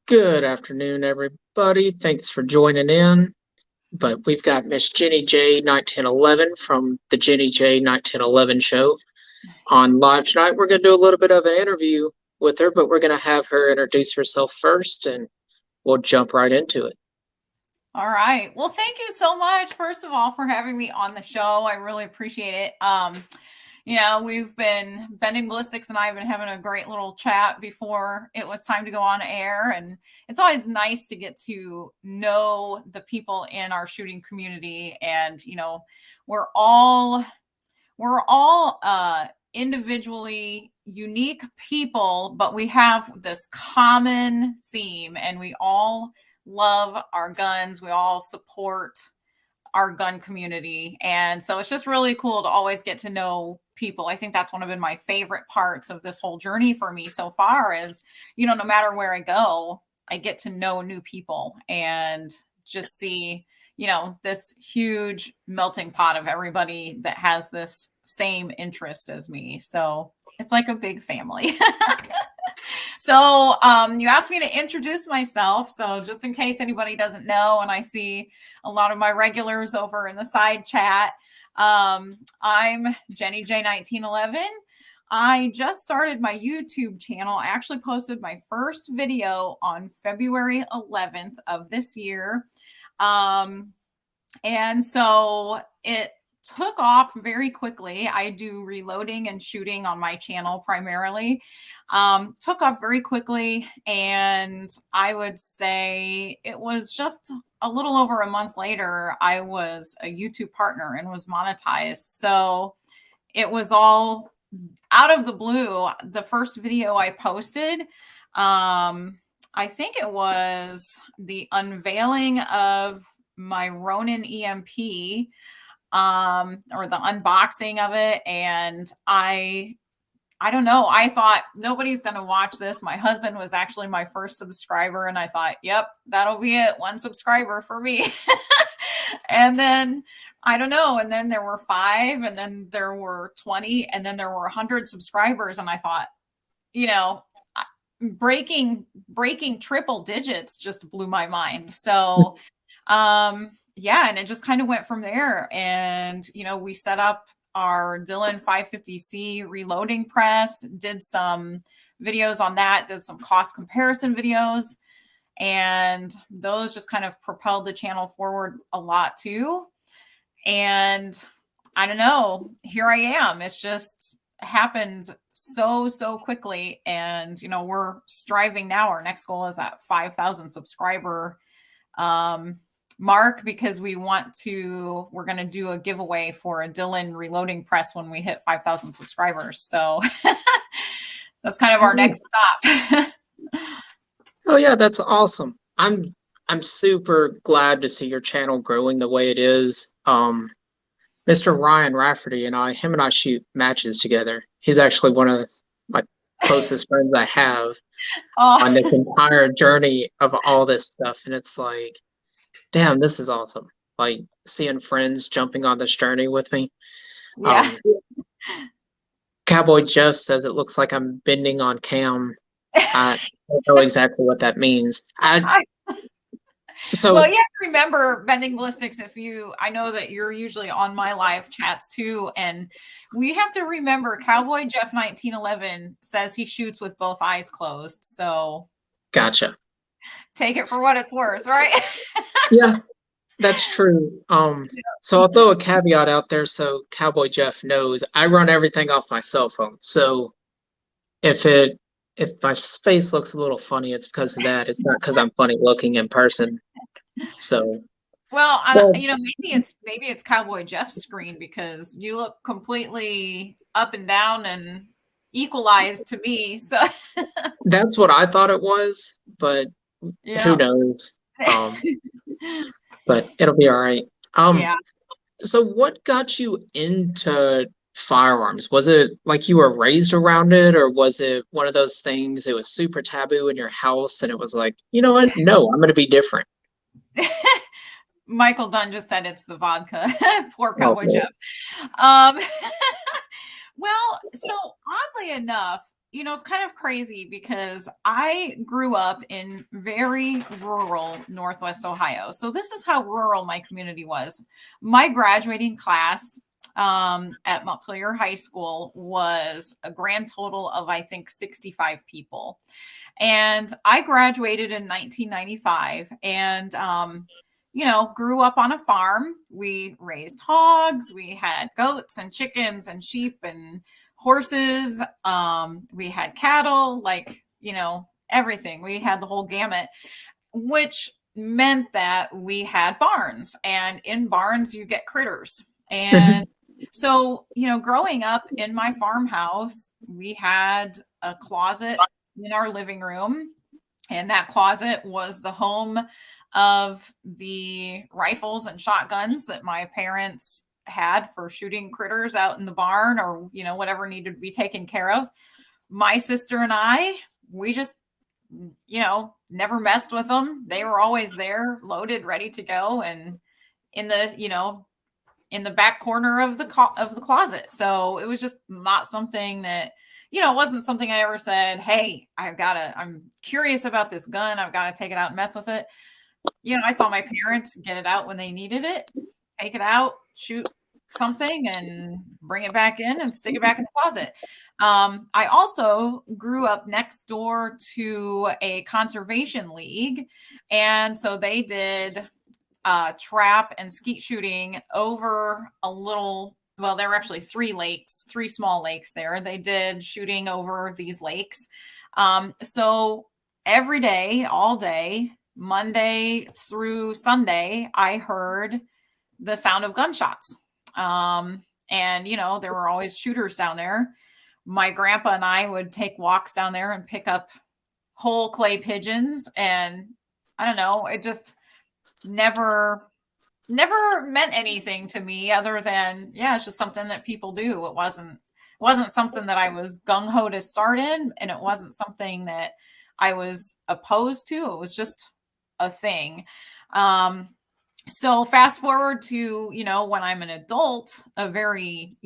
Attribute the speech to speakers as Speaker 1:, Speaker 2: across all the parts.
Speaker 1: Good afternoon, everybody. Thanks for joining in. But we've got Miss Jenny J1911 from the Jenny J1911 show on live tonight. We're going to do a little bit of an interview with her, but we're going to have her introduce herself first and we'll jump right into it.
Speaker 2: All right. Well, thank you so much, first of all, for having me on the show. I really appreciate it. Bending Ballistics and I have been having a great little chat before it was time to go on air. And it's always nice to get to know the people in our shooting community. And, we're all individually unique people, but we have this common theme, and we all love our guns. We all support our gun community. And so it's just really cool to always get to know people. I think that's one of my favorite parts of this whole journey for me so far is, no matter where I go, I get to know new people and just see, this huge melting pot of everybody that has this same interest as me. So it's like a big family. So you asked me to introduce myself. So just in case anybody doesn't know, and I see a lot of my regulars over in the side chat, I'm JennyJ1911. I just started my YouTube channel. I actually posted my first video on February 11th of this year. And so it took off very quickly. I do reloading and shooting on my channel primarily. Took off very quickly, and I would say it was just a little over a month later, I was a YouTube partner and was monetized. So it was all out of the blue. The first video I posted, I think it was the unveiling of my Ronin EMP, or the unboxing of it. And I don't know. I thought nobody's going to watch this. My husband was actually my first subscriber, and I thought, yep, that'll be it. One subscriber for me. And then I don't know. And then there were 5, and then there were 20, and then there were 100 subscribers. And I thought, breaking triple digits just blew my mind. So, yeah, and it just kind of went from there. And, we set up our Dillon 550C reloading press, did some videos on that, did some cost comparison videos, and those just kind of propelled the channel forward a lot too. And I don't know, here I am. It's just happened so quickly. And, we're striving now. Our next goal is at 5,000 subscriber mark, because we're going to do a giveaway for a Dillon reloading press when we hit 5,000 subscribers. So that's kind of our next stop.
Speaker 1: Oh yeah, that's awesome. I'm super glad to see your channel growing the way it is. Mr. Ryan Rafferty and him and I shoot matches together. He's actually one of my closest friends I have on this entire journey of all this stuff. And it's like, damn, this is awesome. Like seeing friends jumping on this journey with me.
Speaker 2: Yeah.
Speaker 1: Cowboy Jeff says it looks like I'm bending on cam. I don't know exactly what that means.
Speaker 2: Well, you have to remember, Bending Ballistics, I know that you're usually on my live chats too, and we have to remember Cowboy Jeff 1911 says he shoots with both eyes closed. So
Speaker 1: gotcha.
Speaker 2: Take it for what it's worth, right?
Speaker 1: Yeah, that's true. So I'll throw a caveat out there so Cowboy Jeff knows I run everything off my cell phone. So if my face looks a little funny, it's because of that. It's not because I'm funny looking in person. So
Speaker 2: well, maybe it's Cowboy Jeff's screen, because you look completely up and down and equalized to me. So
Speaker 1: that's what I thought it was, but who knows? But it'll be all right.
Speaker 2: Yeah.
Speaker 1: So what got you into firearms? Was it like you were raised around it, or was it one of those things it was super taboo in your house and it was like, you know what? No, I'm going to be different.
Speaker 2: Michael Dunn just said it's the vodka. Poor Cowboy Jeff. Well, so oddly enough, it's kind of crazy because I grew up in very rural Northwest Ohio. So this is how rural my community was. My graduating class at Montpelier High School was a grand total of, I think, 65 people. And I graduated in 1995 and, grew up on a farm. We raised hogs, we had goats and chickens and sheep and horses. We had cattle, like, everything. We had the whole gamut, which meant that we had barns, and in barns, you get critters. And so, growing up in my farmhouse, we had a closet in our living room, and that closet was the home of the rifles and shotguns that my parents had for shooting critters out in the barn, or whatever needed to be taken care of. My sister and we just never messed with them. They were always there, loaded, ready to go, and in the back corner of the closet. So it was just not something that, it wasn't something I ever said, hey, I'm curious about this gun, I've got to take it out and mess with it. I saw my parents get it out when they needed it, take it out, shoot something, and bring it back in and stick it back in the closet. I also grew up next door to a conservation league. And so they did trap and skeet shooting over there were actually three small lakes there. They did shooting over these lakes. So every day, all day, Monday through Sunday, I heard the sound of gunshots. And, there were always shooters down there. My grandpa and I would take walks down there and pick up whole clay pigeons. And I don't know, it just never meant anything to me other than, it's just something that people do. It wasn't something that I was gung-ho to start in, and it wasn't something that I was opposed to. It was just a thing. So fast forward to, when I'm an adult, a very,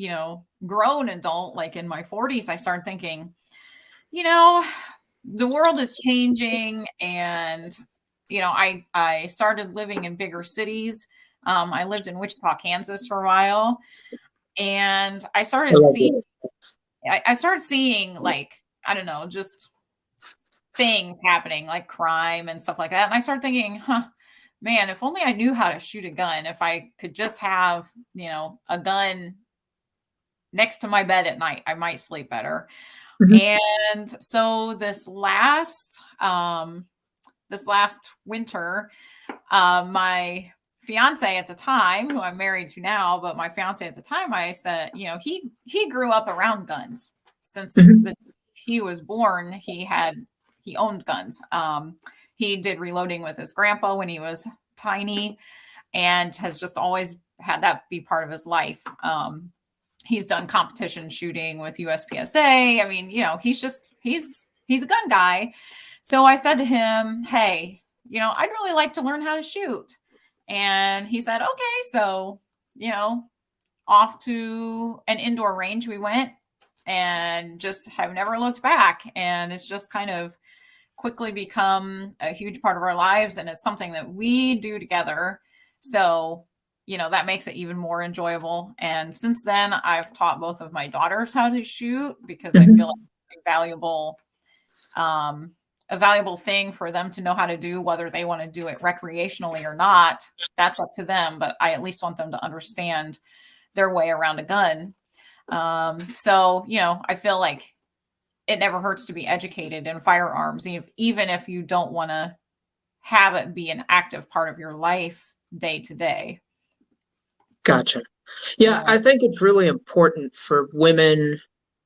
Speaker 2: grown adult, like in my 40s, I started thinking, the world is changing. And, I started living in bigger cities. I lived in Wichita, Kansas for a while. And I started seeing like, I don't know, just things happening like crime and stuff like that. And I started thinking, man, if only I knew how to shoot a gun, if I could just have, a gun next to my bed at night, I might sleep better. Mm-hmm. And so this last winter, my fiance at the time, who I'm married to now, but my fiance at the time, I said, he grew up around guns since he was born. He owned guns. He did reloading with his grandpa when he was tiny, and has just always had that be part of his life. He's done competition shooting with USPSA. I mean, he's a gun guy. So I said to him, hey, I'd really like to learn how to shoot. And he said, okay. So, off to an indoor range we went, and just have never looked back. And it's just kind of quickly become a huge part of our lives. And it's something that we do together. So, that makes it even more enjoyable. And since then, I've taught both of my daughters how to shoot, because I feel like it's a valuable thing for them to know how to do, whether they want to do it recreationally or not. That's up to them. But I at least want them to understand their way around a gun. So, I feel like it never hurts to be educated in firearms, even if you don't want to have it be an active part of your life day to day.
Speaker 1: Gotcha. Yeah, I think it's really important for women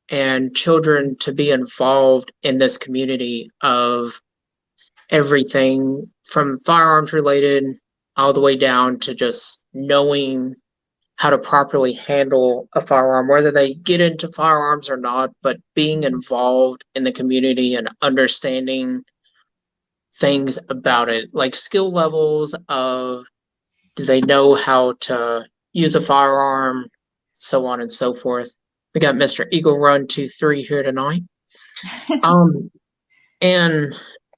Speaker 1: and children to be involved in this community of everything from firearms related all the way down to just knowing how to properly handle a firearm, whether they get into firearms or not, but being involved in the community and understanding things about it, like skill levels of, do they know how to use a firearm, so on and so forth. We got Mr. Eagle Run 23 here tonight. Um, and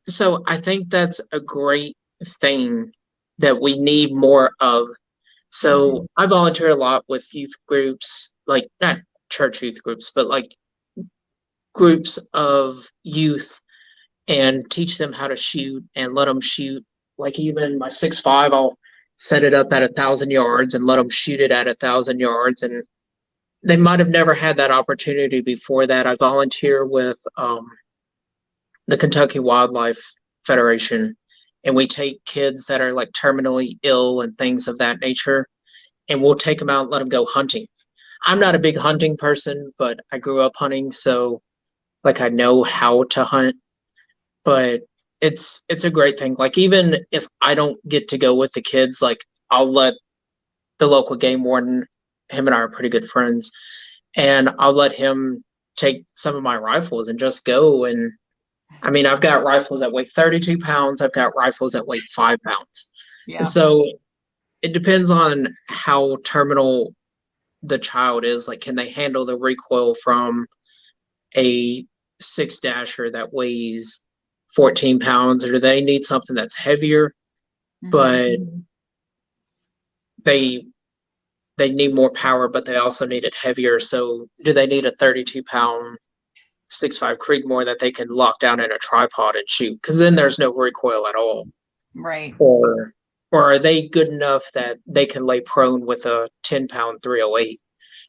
Speaker 1: so I think that's a great thing that we need more of. So
Speaker 2: Mhm.
Speaker 1: I volunteer a lot with youth groups, like not church youth groups, but like groups of youth and teach them how to shoot and let them shoot. Like even my 6'5", I'll set it up at 1,000 yards and let them shoot it at 1,000 yards. And they might have never had that opportunity before that. I volunteer with the Kentucky Wildlife Federation, and we take kids that are like terminally ill and things of that nature, and we'll take them out and let them go hunting. I'm not a big hunting person, but I grew up hunting, so like I know how to hunt. But it's a great thing. Like even if I don't get to go with the kids, like I'll let the local game warden, him and I are pretty good friends, and I'll let him take some of my rifles and just go. And I mean, I've got rifles that weigh 32 pounds. I've got rifles that weigh 5 pounds. And
Speaker 2: Yeah.
Speaker 1: so it depends on how terminal the child is. Like, can they handle the recoil from a six dasher that weighs 14 pounds, or do they need something that's heavier,
Speaker 2: Mhm.
Speaker 1: but they they need more power, but they also need it heavier? So do they need a 32-pound 6.5 Creedmoor that they can lock down in a tripod and shoot? Because then there's no recoil at all.
Speaker 2: Right.
Speaker 1: Or are they good enough that they can lay prone with a 10-pound 308?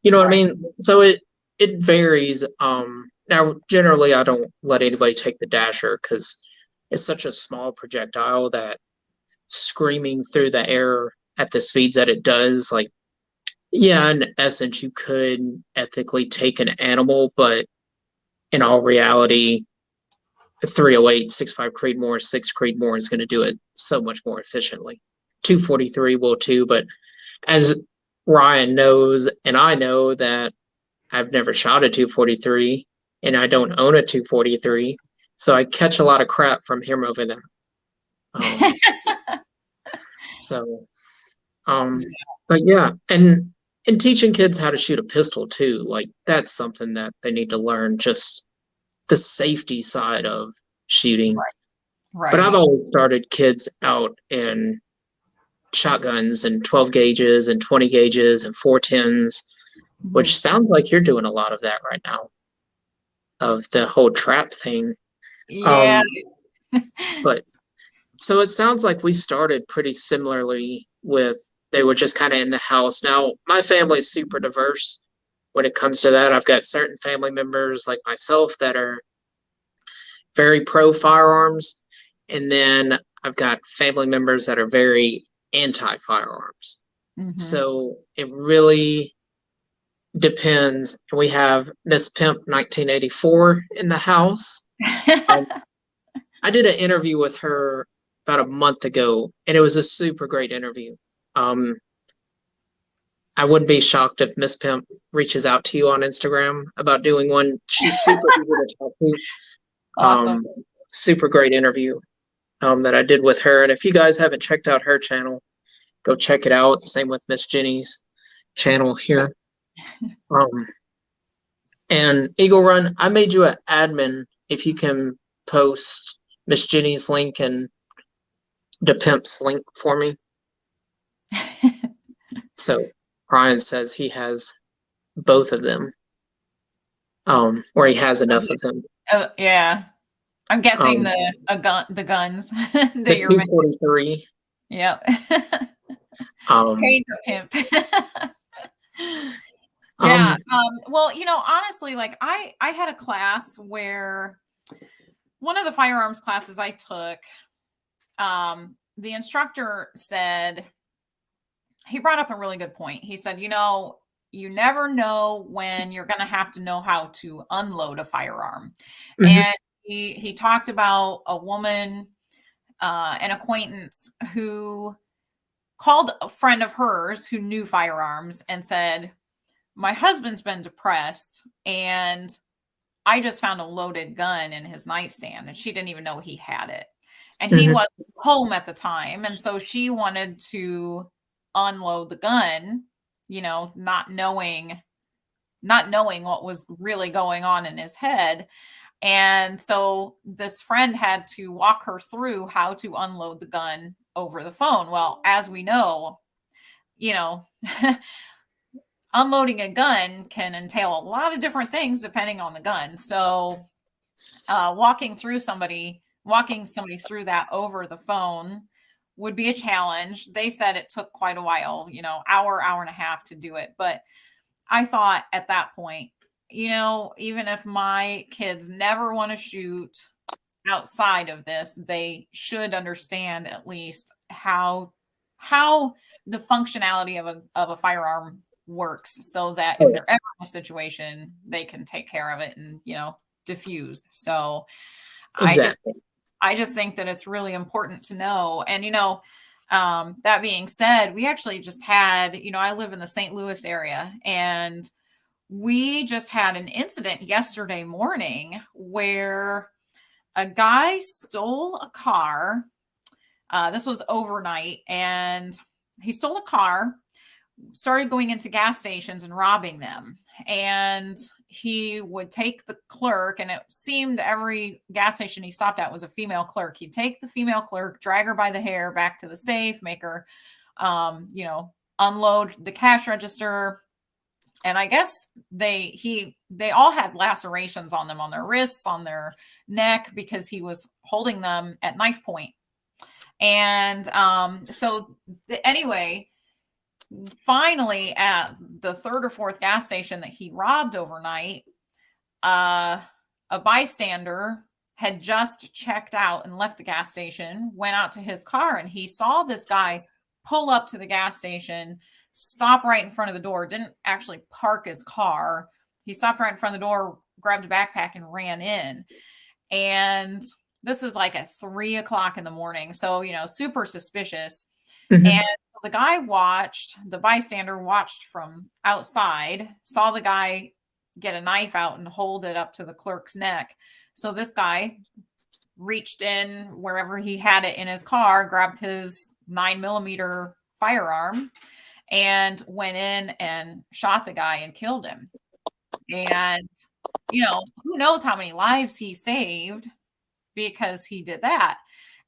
Speaker 1: You know what I
Speaker 2: Right.
Speaker 1: mean? So it varies. Now generally I don't let anybody take the dasher because it's such a small projectile that screaming through the air at the speeds that it does, like, yeah, in essence you could ethically take an animal, but in all reality, a 308, 6.5 Creedmoor, 6 Creedmoor is going to do it so much more efficiently. 243 will too, but as Ryan knows, and I know that I've never shot a 243, and I don't own a 243, so I catch a lot of crap from him over that. Um, so, um, but yeah, and teaching kids how to shoot a pistol too, like that's something that they need to learn, just the safety side of shooting.
Speaker 2: Right.
Speaker 1: But I've
Speaker 2: Right.
Speaker 1: always started kids out in shotguns and 12 gauges and 20 gauges and 410s, which
Speaker 2: Mhm.
Speaker 1: sounds like you're doing a lot of that right now, of the whole trap thing.
Speaker 2: Yeah.
Speaker 1: Um, but so it sounds like we started pretty similarly with they were just kind of in the house. Now, my family's super diverse when it comes to that. I've got certain family members like myself that are very pro firearms, and then I've got family members that are very anti firearms.
Speaker 2: Mhm.
Speaker 1: So it really depends. We have Miss Pimp 1984 in the house. Um, I did an interview with her about a month ago, and it was a super great interview. Um, I wouldn't be shocked if Miss Pimp reaches out to you on Instagram about doing one. She's super easy to talk to.
Speaker 2: Awesome.
Speaker 1: Um, Super great interview that I did with her. And if you guys haven't checked out her channel, go check it out. Same with Miss Jenny's channel here. Um, and Eagle Run, I made you an admin if you can post Miss Jenny's link and the Pimp's link for me. So Ryan says he has both of them, or he has enough of them.
Speaker 2: Oh, yeah. I'm guessing
Speaker 1: Um,
Speaker 2: the guns that
Speaker 1: the
Speaker 2: you're mentioning.
Speaker 1: 243.
Speaker 2: Yep.
Speaker 1: Um,
Speaker 2: Pager pimp.
Speaker 1: um,
Speaker 2: Yeah. Well, honestly, like I had a class where one of the firearms classes I took, the instructor said, he brought up a really good point. He said, you never know when you're going to have to know how to unload a firearm.
Speaker 1: mhm,
Speaker 2: And he talked about a woman, an acquaintance who called a friend of hers who knew firearms and said, my husband's been depressed and I just found a loaded gun in his nightstand and she didn't even know he had it. And he
Speaker 1: mhm,
Speaker 2: wasn't home at the time. And so she wanted to unload the gun, not knowing what was really going on in his head. And so this friend had to walk her through how to unload the gun over the phone. Well, as we know, you know, unloading a gun can entail a lot of different things depending on the gun. So walking somebody through that over the phone would be a challenge. They said it took quite a while, hour and a half to do it. But I thought at that point, even if my kids never want to shoot outside of this, they should understand at least how the functionality of a firearm works, so that if they're ever in a situation, they can take care of it and diffuse. So
Speaker 1: Exactly.
Speaker 2: I just think that it's really important to know. And that being said, we actually just had, I live in the St. Louis area, and we just had an incident yesterday morning where a guy stole a car. This was overnight, and he stole a car, started going into gas stations and robbing them. And he would take the clerk, and it seemed every gas station he stopped at was a female clerk. He'd take the female clerk, drag her by the hair back to the safe, make her, unload the cash register. And I guess they all had lacerations on them, on their wrists, on their neck, because he was holding them at knife point. And anyway, finally, at the third or fourth gas station that he robbed overnight, a bystander had just checked out and left the gas station, went out to his car, and he saw this guy pull up to the gas station, stop right in front of the door, didn't actually park his car. He stopped right in front of the door, grabbed a backpack, and ran in. And this is like at 3 o'clock in the morning. So, super suspicious.
Speaker 1: Mm-hmm.
Speaker 2: And the bystander watched from outside, saw the guy get a knife out and hold it up to the clerk's neck. So this guy reached in wherever he had it in his car, grabbed his 9mm firearm, and went in and shot the guy and killed him. And, who knows how many lives he saved because he did that.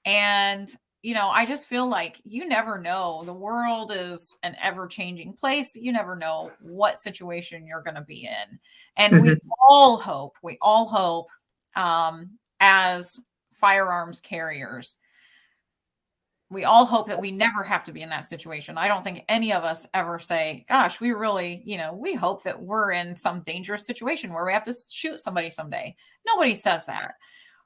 Speaker 2: And, I just feel like you never know. The world is an ever-changing place. You never know what situation you're going to be in. And we all hope, as firearms carriers, we all hope that we never have to be in that situation. I don't think any of us ever say, gosh, we really, we hope that we're in some dangerous situation where we have to shoot somebody someday. Nobody says that.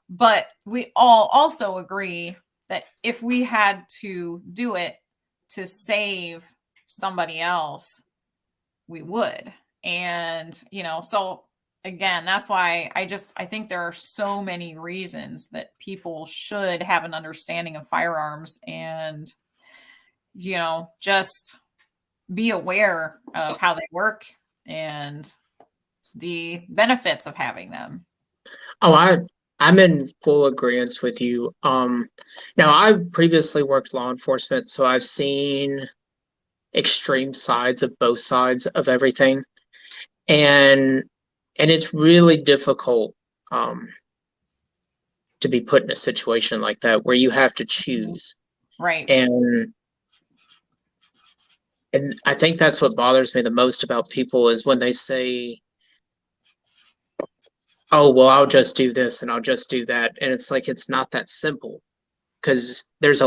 Speaker 2: But we all also agree that if we had to do it to save somebody else, we would. And, so again, that's why I think there are so many reasons that people should have an understanding of firearms and, just be aware of how they work and the benefits of having them.
Speaker 1: Oh, I'm in full agreement with you. Now I've previously worked law enforcement, so I've seen extreme sides of both sides of everything. And it's really difficult to be put in a situation like that where you have to choose.
Speaker 2: Right.
Speaker 1: And I think that's what bothers me the most about people is when they say, oh, well, I'll just do this and I'll just do that. And it's like, it's not that simple, because there's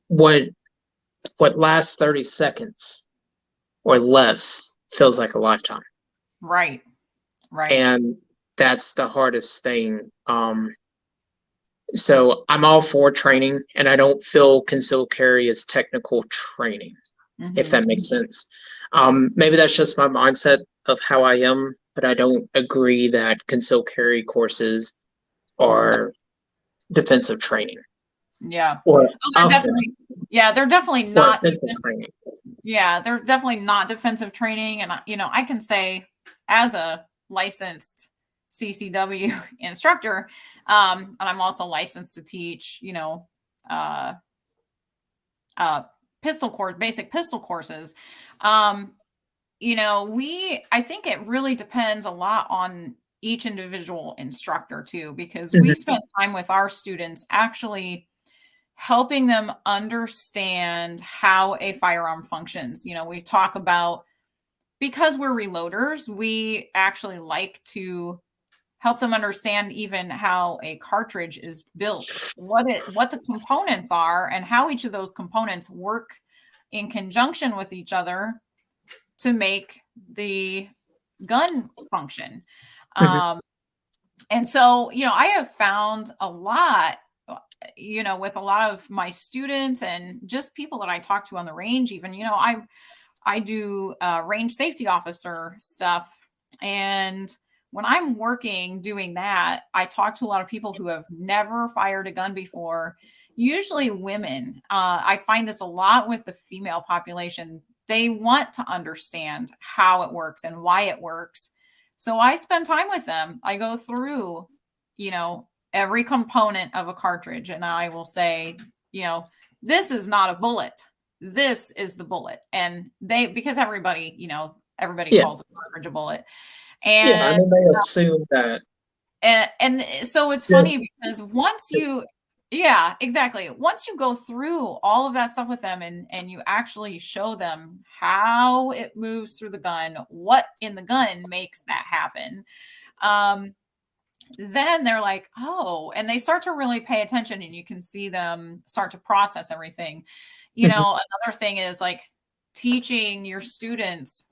Speaker 1: what lasts 30 seconds or less feels like a lifetime.
Speaker 2: Right.
Speaker 1: And that's the hardest thing. So I'm all for training, and I don't feel concealed carry is technical training, if that makes sense. Maybe that's just my mindset of how I am, but I don't agree that concealed carry courses are defensive training.
Speaker 2: Yeah.
Speaker 1: Or
Speaker 2: they're definitely not
Speaker 1: defensive training.
Speaker 2: Yeah, they're definitely not defensive training. And, I can say as a licensed CCW instructor, and I'm also licensed to teach, basic pistol courses. I think it really depends a lot on each individual instructor too, because we
Speaker 1: Mhm.
Speaker 2: spent time with our students actually helping them understand how a firearm functions. We talk about, because we're reloaders, we actually like to help them understand even how a cartridge is built, what the components are, and how each of those components work in conjunction with each other to make the gun function.
Speaker 1: Mhm.
Speaker 2: And so, I have found a lot, with a lot of my students and just people that I talk to on the range, even, I do range safety officer stuff. And when I'm working doing that, I talk to a lot of people who have never fired a gun before, usually women. I find this a lot with the female population. They want to understand how it works and why it works. So I spend time with them. I go through, every component of a cartridge, and I will say, this is not a bullet, this is the bullet. And because everybody
Speaker 1: Yeah.
Speaker 2: calls a cartridge a bullet.
Speaker 1: Yeah. I
Speaker 2: And
Speaker 1: mean, they assume that.
Speaker 2: and so it's
Speaker 1: Yeah.
Speaker 2: funny because yeah, exactly. Once you go through all of that stuff with them and you actually show them how it moves through the gun, what in the gun makes that happen, then they're like, oh, and they start to really pay attention, and you can see them start to process everything.
Speaker 1: Mhm.
Speaker 2: Another thing is like teaching your students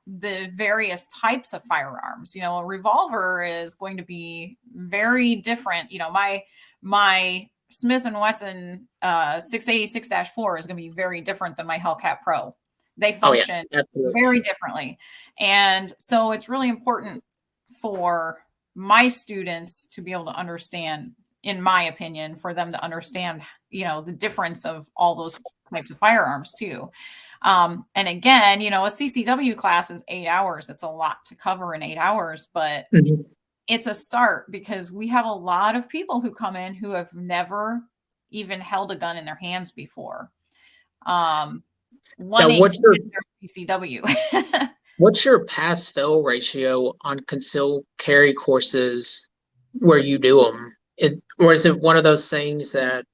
Speaker 2: the various types of firearms. A revolver is going to be very different. My Smith and Wesson 686-4 is going to be very different than my Hellcat Pro. They
Speaker 1: Oh yeah,
Speaker 2: function
Speaker 1: absolutely.
Speaker 2: very differently. And so it's really important for my students to be able to understand, in my opinion, for them to understand, the difference of all those types of firearms too. And again, a CCW class is 8 hours. It's a lot to cover in 8 hours, but
Speaker 1: Mhm.
Speaker 2: it's a start because we have a lot of people who come in who have never even held a gun in their hands before,
Speaker 1: Now,
Speaker 2: wanting to get their CCW.
Speaker 1: what's your pass fail ratio on concealed carry courses where you do them? Or is it one of those things that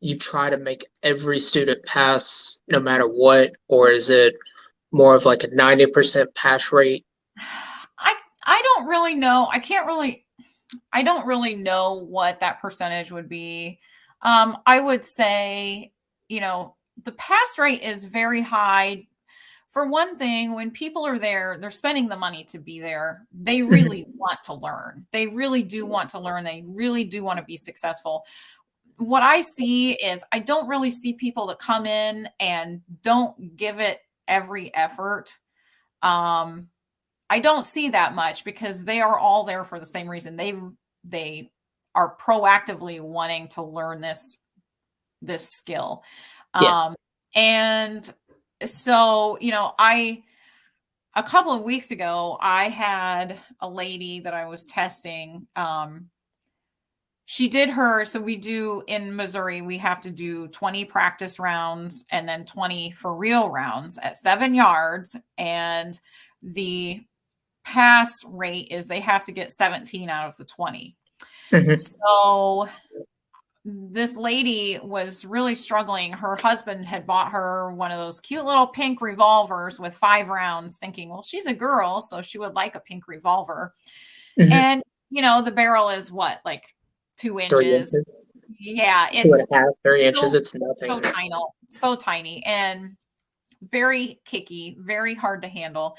Speaker 1: you try to make every student pass no matter what, or is it more of like a 90% pass rate?
Speaker 2: I I don't really know. I don't really know what that percentage would be. I would say, the pass rate is very high. For one thing, when people are there, they're spending the money to be there. They
Speaker 1: Mhm.
Speaker 2: really want to learn. They really do want to learn. They really do want to be successful. What I see is I don't really see people that come in and don't give it every effort. Um, I don't see that much because they are all there for the same reason. They are proactively wanting to learn this skill.
Speaker 1: Yeah.
Speaker 2: And so, I a couple of weeks ago, I had a lady that I was testing. She did her, so we do in Missouri, we have to do 20 practice rounds and then 20 for real rounds at 7 yards. And the pass rate is they have to get 17 out of the 20.
Speaker 1: Mhm.
Speaker 2: So this lady was really struggling. Her husband had bought her one of those cute little pink revolvers with 5 rounds, thinking, well, she's a girl, so she would like a pink revolver.
Speaker 1: Mhm.
Speaker 2: And, the barrel is what, like 2 inches?
Speaker 1: 3 inches,
Speaker 2: Yeah,
Speaker 1: two and
Speaker 2: it's
Speaker 1: a half, 3 inches.
Speaker 2: so,
Speaker 1: It's nothing.
Speaker 2: so tiny, so tiny, and very kicky, very hard to handle.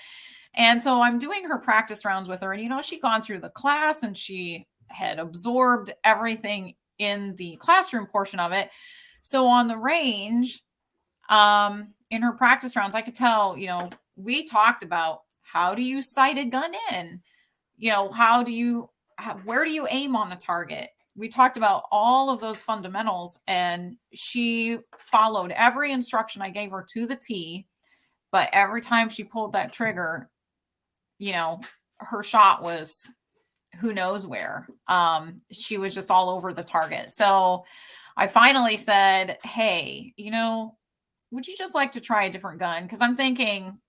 Speaker 2: And so I'm doing her practice rounds with her, and she'd gone through the class and she had absorbed everything in the classroom portion of it. So on the range, in her practice rounds, I could tell, we talked about, how do you sight a gun in? Where do you aim on the target? We talked about all of those fundamentals, and she followed every instruction I gave her to the T. But every time she pulled that trigger, her shot was who knows where. She was just all over the target. So I finally said, hey, would you just like to try a different gun? Because I'm thinking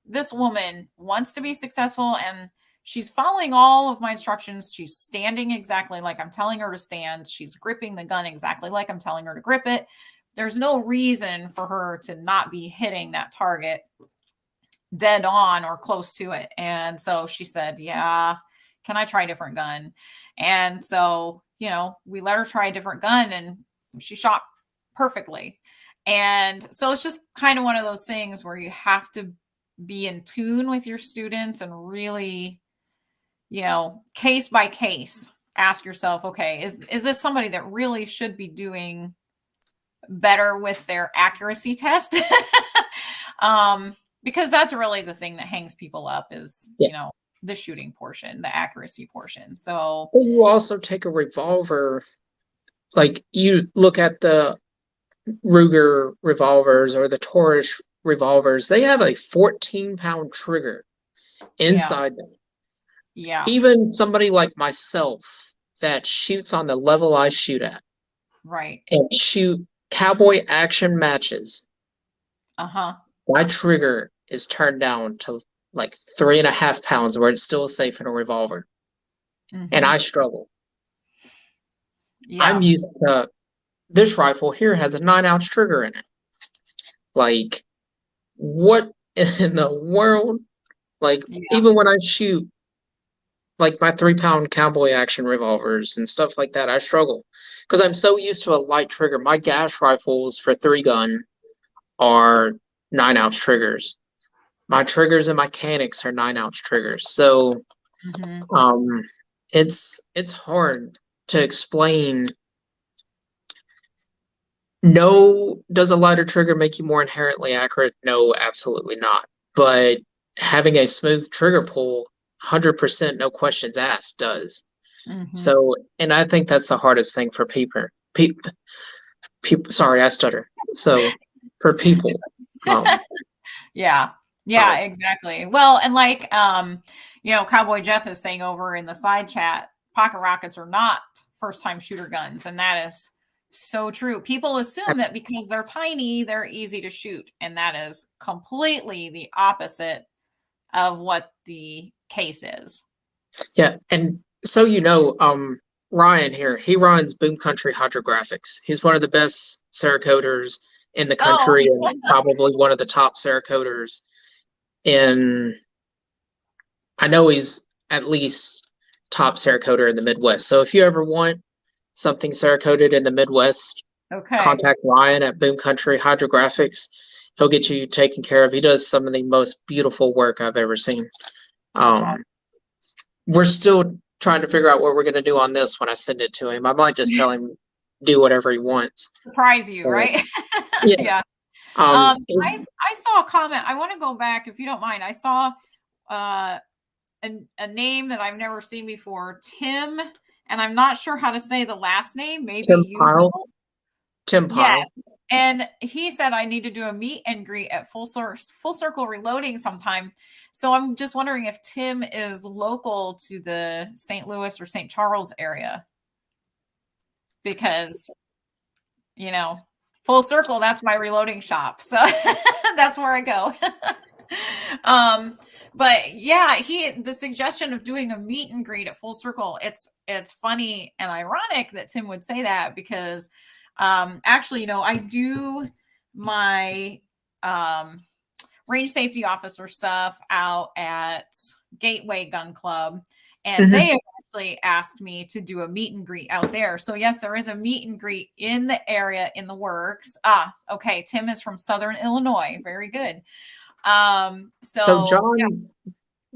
Speaker 2: this woman wants to be successful and she's following all of my instructions. She's standing exactly like I'm telling her to stand. She's gripping the gun exactly like I'm telling her to grip it. There's no reason for her to not be hitting that target dead on or close to it. And so she said, yeah, can I try a different gun? And so, you know, we let her try a different gun and she shot perfectly. And so it's just kind of one of those things where you have to be in tune with your students and really, you know, case by case, ask yourself, okay, is this somebody that really should be doing better with their accuracy test? Because that's really the thing that hangs people up is,
Speaker 1: Yeah.
Speaker 2: you know, the shooting portion, the accuracy portion. So
Speaker 1: you also take a revolver, like you look at the Ruger revolvers or the Taurus revolvers, they have a 14-pound trigger inside them.
Speaker 2: Yeah.
Speaker 1: Even somebody like myself that shoots on the level I shoot at,
Speaker 2: Right.
Speaker 1: and shoot cowboy action matches, my trigger is turned down to like 3.5 pounds where it's still safe in a revolver. And I struggle.
Speaker 2: Yeah.
Speaker 1: I'm used to, this rifle here has a 9-ounce trigger in it. Like, what in the world? Like, even when I shoot like my 3-pound cowboy action revolvers and stuff like that, I struggle because I'm so used to a light trigger. My gas rifles for 3-gun are 9-ounce triggers. My triggers and my mechanics are 9-ounce triggers. So it's hard to explain. No, does a lighter trigger make you more inherently accurate? No, absolutely not. But having a smooth trigger pull, 100%, no questions asked, does. So, and I think that's the hardest thing for people. Sorry, I stutter. So, for people.
Speaker 2: Yeah, exactly. Well, and like, you know, Cowboy Jeff is saying over in the side chat, pocket rockets are not first-time shooter guns, and that is so true. People assume that because they're tiny, they're easy to shoot, and that is completely the opposite of what the case is.
Speaker 1: Yeah, and so you know, Ryan here, he runs Boom Country Hydrographics. He's one of the best Cerakoders in the country and probably one of the top Cerakoders in, I know he's at least top Cerakoder in the Midwest. So if you ever want something Cerakoded in the Midwest, contact Ryan at Boom Country Hydrographics. He'll get you taken care of. He does some of the most beautiful work I've ever seen. Awesome. We're still trying to figure out what we're going to do on this when I send it to him. I might just tell him do whatever he wants.
Speaker 2: Surprise you, right? Yeah. I saw a comment. I want to go back, if you don't mind. I saw a name that I've never seen before, Tim, and I'm not sure how to say the last name. Maybe
Speaker 1: Tim
Speaker 2: you
Speaker 1: Pyle.
Speaker 2: know?
Speaker 1: Tim Pyle.
Speaker 2: Yes. And he said I need to do a meet and greet at Full Circle Reloading sometime. So I'm just wondering if Tim is local to the St. Louis or St. Charles area. Because, you know, Full Circle, that's my reloading shop. So that's where I go. But yeah, the suggestion of doing a meet and greet at Full Circle, it's funny and ironic that Tim would say that because actually, you know, I do my range safety officer stuff out at Gateway Gun Club, and they have actually asked me to do a meet and greet out there. So yes, there is a meet and greet in the area in the works. Okay, Tim is from Southern Illinois. Very good. So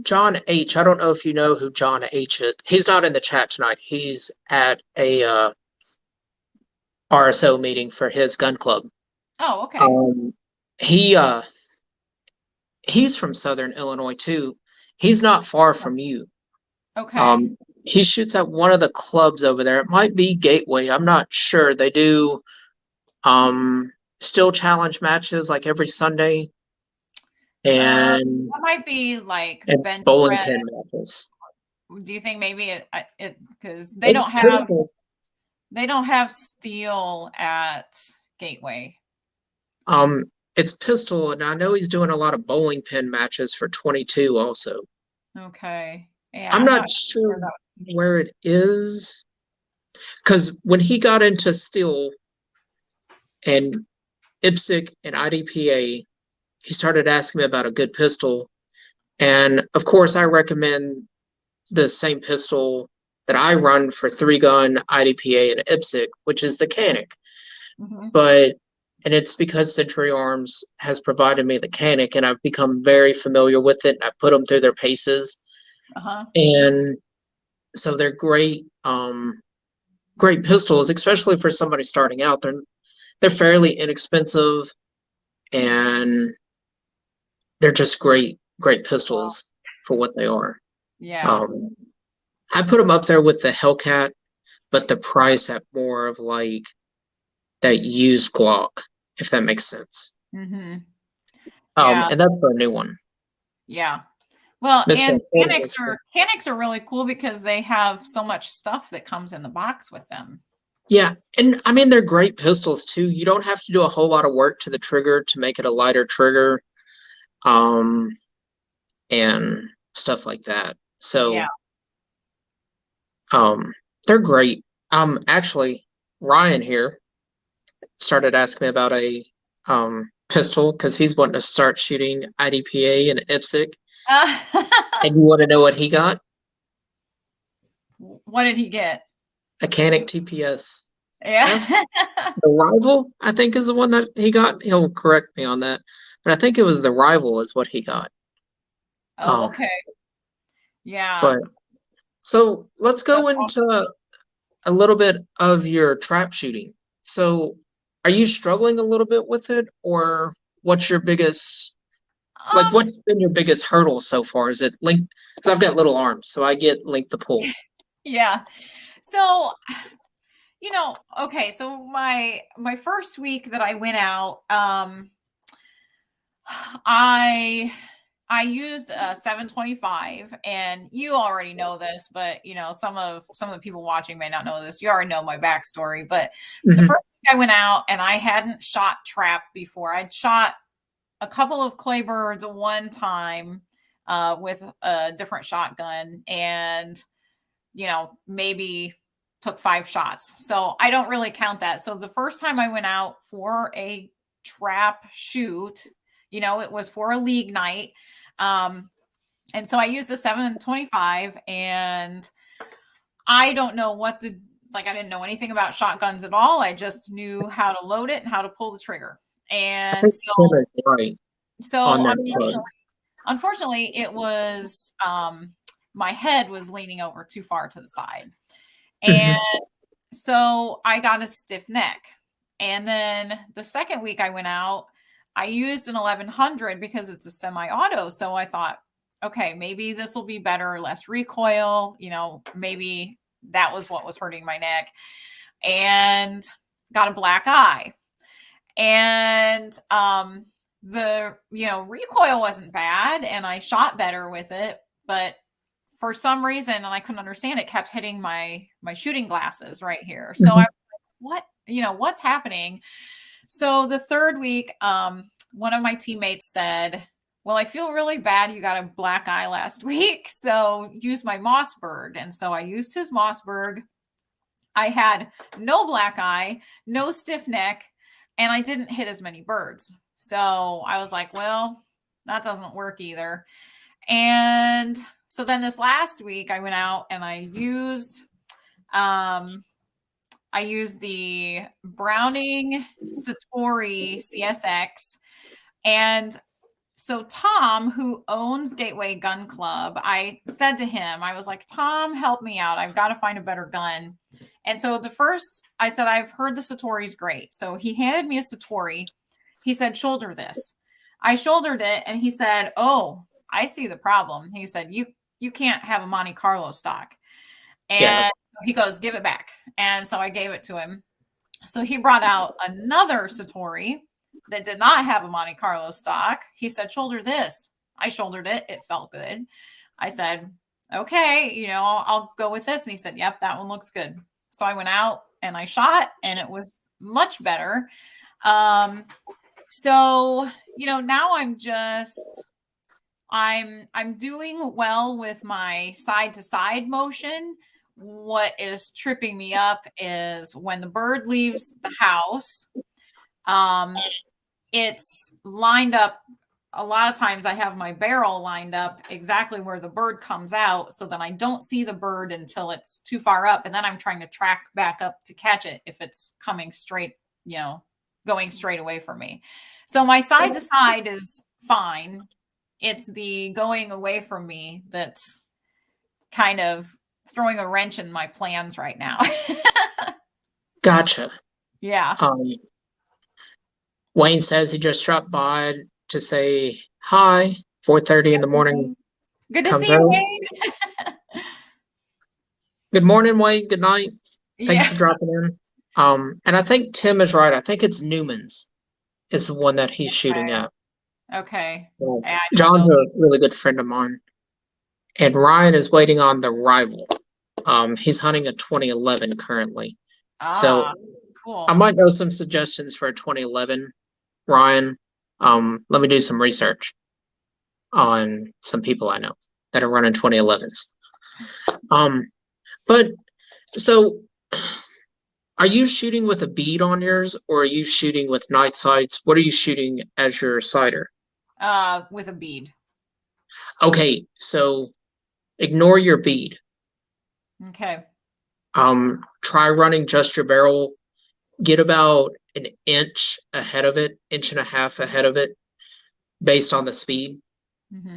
Speaker 1: John H. I don't know if you know who John H. is. He's not in the chat tonight. He's at a RSO meeting for his gun club.
Speaker 2: Oh, okay.
Speaker 1: He's from Southern Illinois too. He's not far from you.
Speaker 2: Okay.
Speaker 1: He shoots at one of the clubs over there. It might be Gateway. I'm not sure. They do still challenge matches like every Sunday. And
Speaker 2: that might be like bench
Speaker 1: bowling pin matches.
Speaker 2: Do you think maybe it because they don't have steel at Gateway?
Speaker 1: It's pistol, and I know he's doing a lot of bowling pin matches for 22 also.
Speaker 2: Okay. Yeah,
Speaker 1: I'm
Speaker 2: I'm not
Speaker 1: not
Speaker 2: sure
Speaker 1: sure
Speaker 2: that
Speaker 1: where it is because when he got into steel and IPSC and IDPA, he started asking me about a good pistol. And of course, I recommend the same pistol that I run for 3-gun IDPA and IPSC, which is the Canic.
Speaker 2: Mhm.
Speaker 1: But and it's because Century Arms has provided me the Canic, and I've become very familiar with it. And I put them through their paces,
Speaker 2: Uh-huh.
Speaker 1: and so they're great, great pistols, especially for somebody starting out. They're fairly inexpensive, and they're just great pistols for what they are.
Speaker 2: Yeah.
Speaker 1: Um, I put them up there with the Hellcat, but the price at more of like that used Glock, if that makes sense.
Speaker 2: Mhm. Yeah.
Speaker 1: And that's for a new one.
Speaker 2: Yeah. Well,
Speaker 1: Mr.
Speaker 2: and
Speaker 1: Affordable.
Speaker 2: Canics are really cool because they have so much stuff that comes in the box with them.
Speaker 1: Yeah, and I mean they're great pistols too. You don't have to do a whole lot of work to the trigger to make it a lighter trigger, um, and stuff like that.
Speaker 2: Yeah.
Speaker 1: So, um, they're great. Actually, Ryan here started asking me about a pistol because he's wanting to start shooting IDPA and IPSC. And you want to know what he got?
Speaker 2: What did he get?
Speaker 1: A Canic TPS
Speaker 2: Yeah.
Speaker 1: F. The Rival, I think, is the one that he got. He'll correct me on that, but I think it was the Rival is what he got.
Speaker 2: Oh,
Speaker 1: Um,
Speaker 2: okay. Yeah.
Speaker 1: but so let's
Speaker 2: That's
Speaker 1: go
Speaker 2: awesome.
Speaker 1: into a little bit of your trap shooting. So, are you struggling a little bit with it, or what's your biggest like?
Speaker 2: Um,
Speaker 1: What's been your biggest hurdle so far? Is it length? Because I've got little arms, so I get length of pull.
Speaker 2: yeah. So, okay, so my first week that I went out, I I used a 725, and you already know this, but some of the people watching may not know this. You already know my backstory, but the
Speaker 1: Hmm.
Speaker 2: first week I went out and I hadn't shot trap before. I'd shot a couple of claybirds one time with a different shotgun, and maybe took 5 shots. So I don't really count that. So the first time I went out for a trap shoot, it was for a league night. Um, and so I used a 725, and I don't know I didn't know anything about shotguns at all. I just knew how to load it and how to pull the trigger.
Speaker 1: I
Speaker 2: And
Speaker 1: think Tim is right
Speaker 2: so
Speaker 1: on that
Speaker 2: unfortunately,
Speaker 1: front.
Speaker 2: it was my head was leaning over too far to the side. And
Speaker 1: Hmm.
Speaker 2: so I got a stiff neck. And then the second week I went out, I used an 1100 because it's a semi-auto. So I thought, okay, maybe this will be better, less recoil, maybe that was what was hurting my neck. And got a black eye. And the recoil wasn't bad, and I shot better with it, but for some reason, and I couldn't understand, it kept hitting my shooting glasses right here. So I
Speaker 1: Hmm.
Speaker 2: was like, what's happening? So the third week, one of my teammates said, well, I feel really bad you got a black eye last week, so use my Mossberg. And so I used his Mossberg. I had no black eye, no stiff neck, and I didn't hit as many birds. So I was like, well, that doesn't work either. And so then this last week I went out and um I used the Browning Satori CSX. And so Tom, who owns Gateway Gun Club, I said to him, I was like, Tom, help me out. I've got to find a better gun. And so the first, I said, I've heard the Satori's great. So he handed me a Satori. He said, shoulder this. I shouldered it, and he said, oh, I see the problem. He said, you can't have a Monte Carlo stock.
Speaker 1: Yeah.
Speaker 2: And he goes, give it back. And so I gave it to him. So he brought out another Satori that did not have a Monte Carlo stock. He said, shoulder this. I shouldered it. It felt good. I said, okay, I'll go with this. And he said, yep, that one looks good. So I went out and I shot, and it was much better. Um, so, now I'm just I'm doing well with my side to side motion. What is tripping me up is when the bird leaves the house, um, it's lined up. A lot of times I have my barrel lined up exactly where the bird comes out. So then I don't see the bird until it's too far up. And then I'm trying to track back up to catch it if it's coming straight, going straight away from me. So my side to side is fine. It's the going away from me that's kind of throwing a wrench in my plans right now.
Speaker 1: Gotcha.
Speaker 2: Yeah.
Speaker 1: Wayne says he just dropped by to say hi. 4:30 in the morning.
Speaker 2: Good to see you, Wayne.
Speaker 1: Good morning, Wayne. Good night. Thanks
Speaker 2: Yeah.
Speaker 1: for dropping in. And I think Tim is right. I think it's Newman's is the one that he's shooting at.
Speaker 2: Okay.
Speaker 1: John's a really good friend of mine. And Ryan is waiting on the rival. He's hunting a 2011 currently. So
Speaker 2: cool.
Speaker 1: I might know some suggestions for a 2011, Ryan. Let me do some research on some people I know that are running 2011s. But so are you shooting with a bead on yours, or are you shooting with night sights? What are you shooting as your sighter?
Speaker 2: With a bead.
Speaker 1: Okay, so ignore your bead.
Speaker 2: Okay.
Speaker 1: Try running just your barrel. Get about an inch ahead of it, inch and a half ahead of it, based on the speed,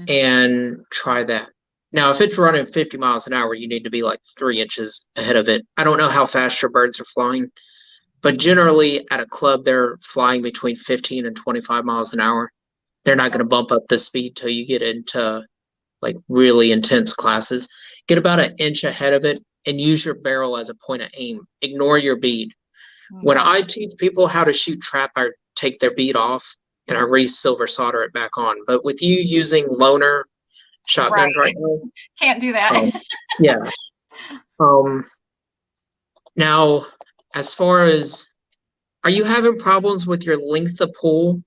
Speaker 1: and try that. Now, if it's running 50 miles an hour, you need to be like 3 inches ahead of it. I don't know how fast your birds are flying, but generally at a club, they're flying between 15 and 25 miles an hour. They're not going to bump up the speed till you get into like really intense classes. Get about an inch ahead of it and use your barrel as a point of aim. Ignore your bead. Okay. When I teach people how to shoot trap, I take their bead off and I re-silver solder it back on. But with you using loner shotguns right now,
Speaker 2: can't do that.
Speaker 1: Yeah. Now, as far as, are you having problems with your length of pull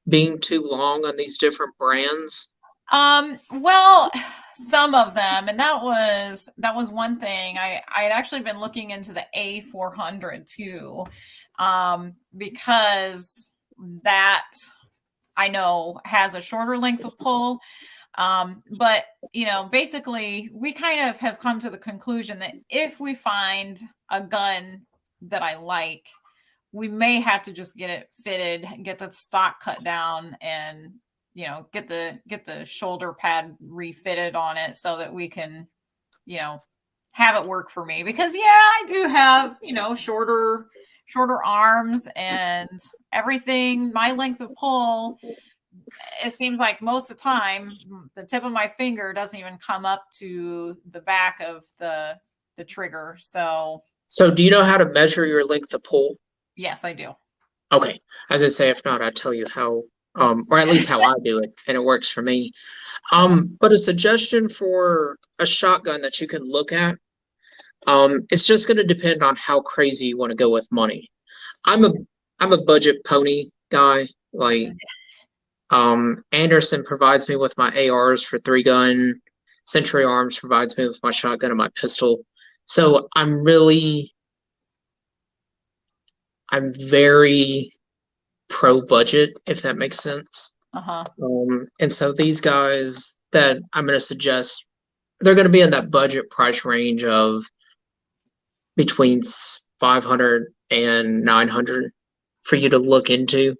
Speaker 1: being too long on these different brands?
Speaker 2: Well, some of them, and that was one thing. I had actually been looking into the A400 too, because that I know has a shorter length of pull. But basically we kind of have come to the conclusion that if we find a gun that I like, we may have to just get it fitted, get the stock cut down, and get the shoulder pad refitted on it so that we can have it work for me. Because I do have shorter arms and everything. My length of pull, it seems like most of the time the tip of my finger doesn't even come up to the back of the trigger. So
Speaker 1: do you know how to measure your length of pull?
Speaker 2: Yes, I do.
Speaker 1: Okay. As I say, if not, I'll tell you how, or at least how I do it, and it works for me. But a suggestion for a shotgun that you can look at, it's just going to depend on how crazy you want to go with money. I'm a budget pony guy. Like, Anderson provides me with my ARs for 3-gun. Century Arms provides me with my shotgun and my pistol. So I'm very pro budget, if that makes sense. And so these guys that I'm going to suggest, they're going to be in that budget price range of between 500 and 900 for you to look into.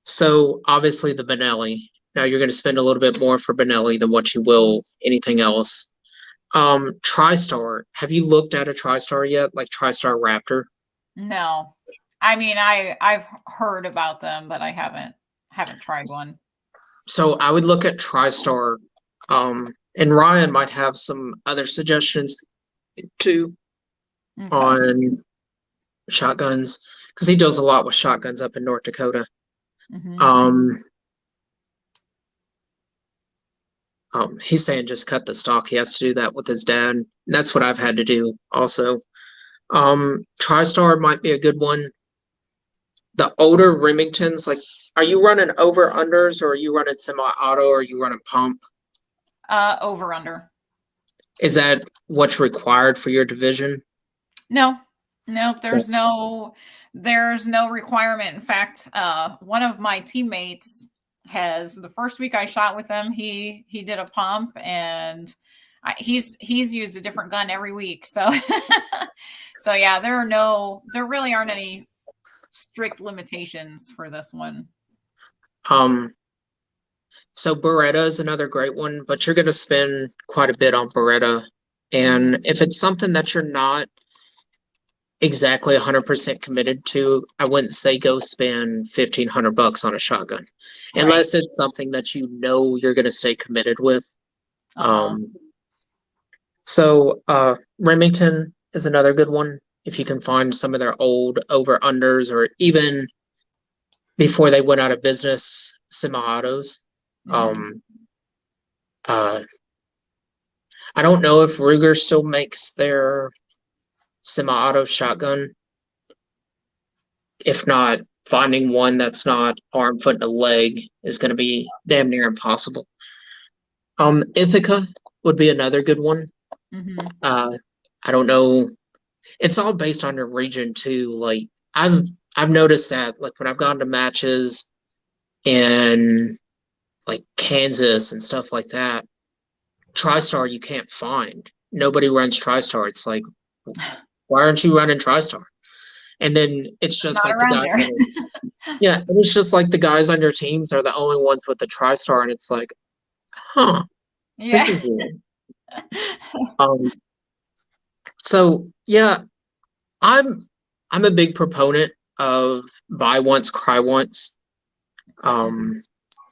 Speaker 1: So obviously the Benelli. Now you're going to spend a little bit more for Benelli than what you will anything else. TriStar. Have you looked at a TriStar yet? Like TriStar Raptor?
Speaker 2: No. I mean, I've heard about them, but I haven't tried one.
Speaker 1: So I would look at TriStar. And Ryan might have some other suggestions too on shotguns, because he does a lot with shotguns up in North Dakota. He's saying just cut the stock. He has to do that with his dad. And that's what I've had to do also. TriStar might be a good one. the older Remingtons, like, are you running over unders, or are you running semi-auto, or are you running pump?
Speaker 2: Over under.
Speaker 1: Is that what's required for your division?
Speaker 2: No, there's no requirement. In fact, one of my teammates has, the first week I shot with him, he did a pump, and he's used a different gun every week. So so yeah, there really aren't any strict limitations for this one.
Speaker 1: So Beretta is another great one, but you're going to spend quite a bit on Beretta. And if it's something that you're not exactly 100% committed to, I wouldn't say go spend $1,500 on a shotgun, unless it's something that you know you're going to stay committed with. So Remington is another good one. If you can find some of their old over unders, or even before they went out of business, semi-autos. I don't know if Ruger still makes their semi-auto shotgun. If not, finding one that's not arm, foot, and a leg is going to be damn near impossible. Ithaca would be another good one. I don't know. It's all based on your region too. Like, I've noticed that, like, when I've gone to matches in like Kansas and stuff like that, TriStar you can't find. Nobody runs TriStar. It's like, why aren't you running TriStar? And then it's just like the guys. Yeah, and it's just like the guys on your teams are the only ones with the TriStar, and it's like, huh, this is weird. So yeah, I'm a big proponent of buy once, cry once.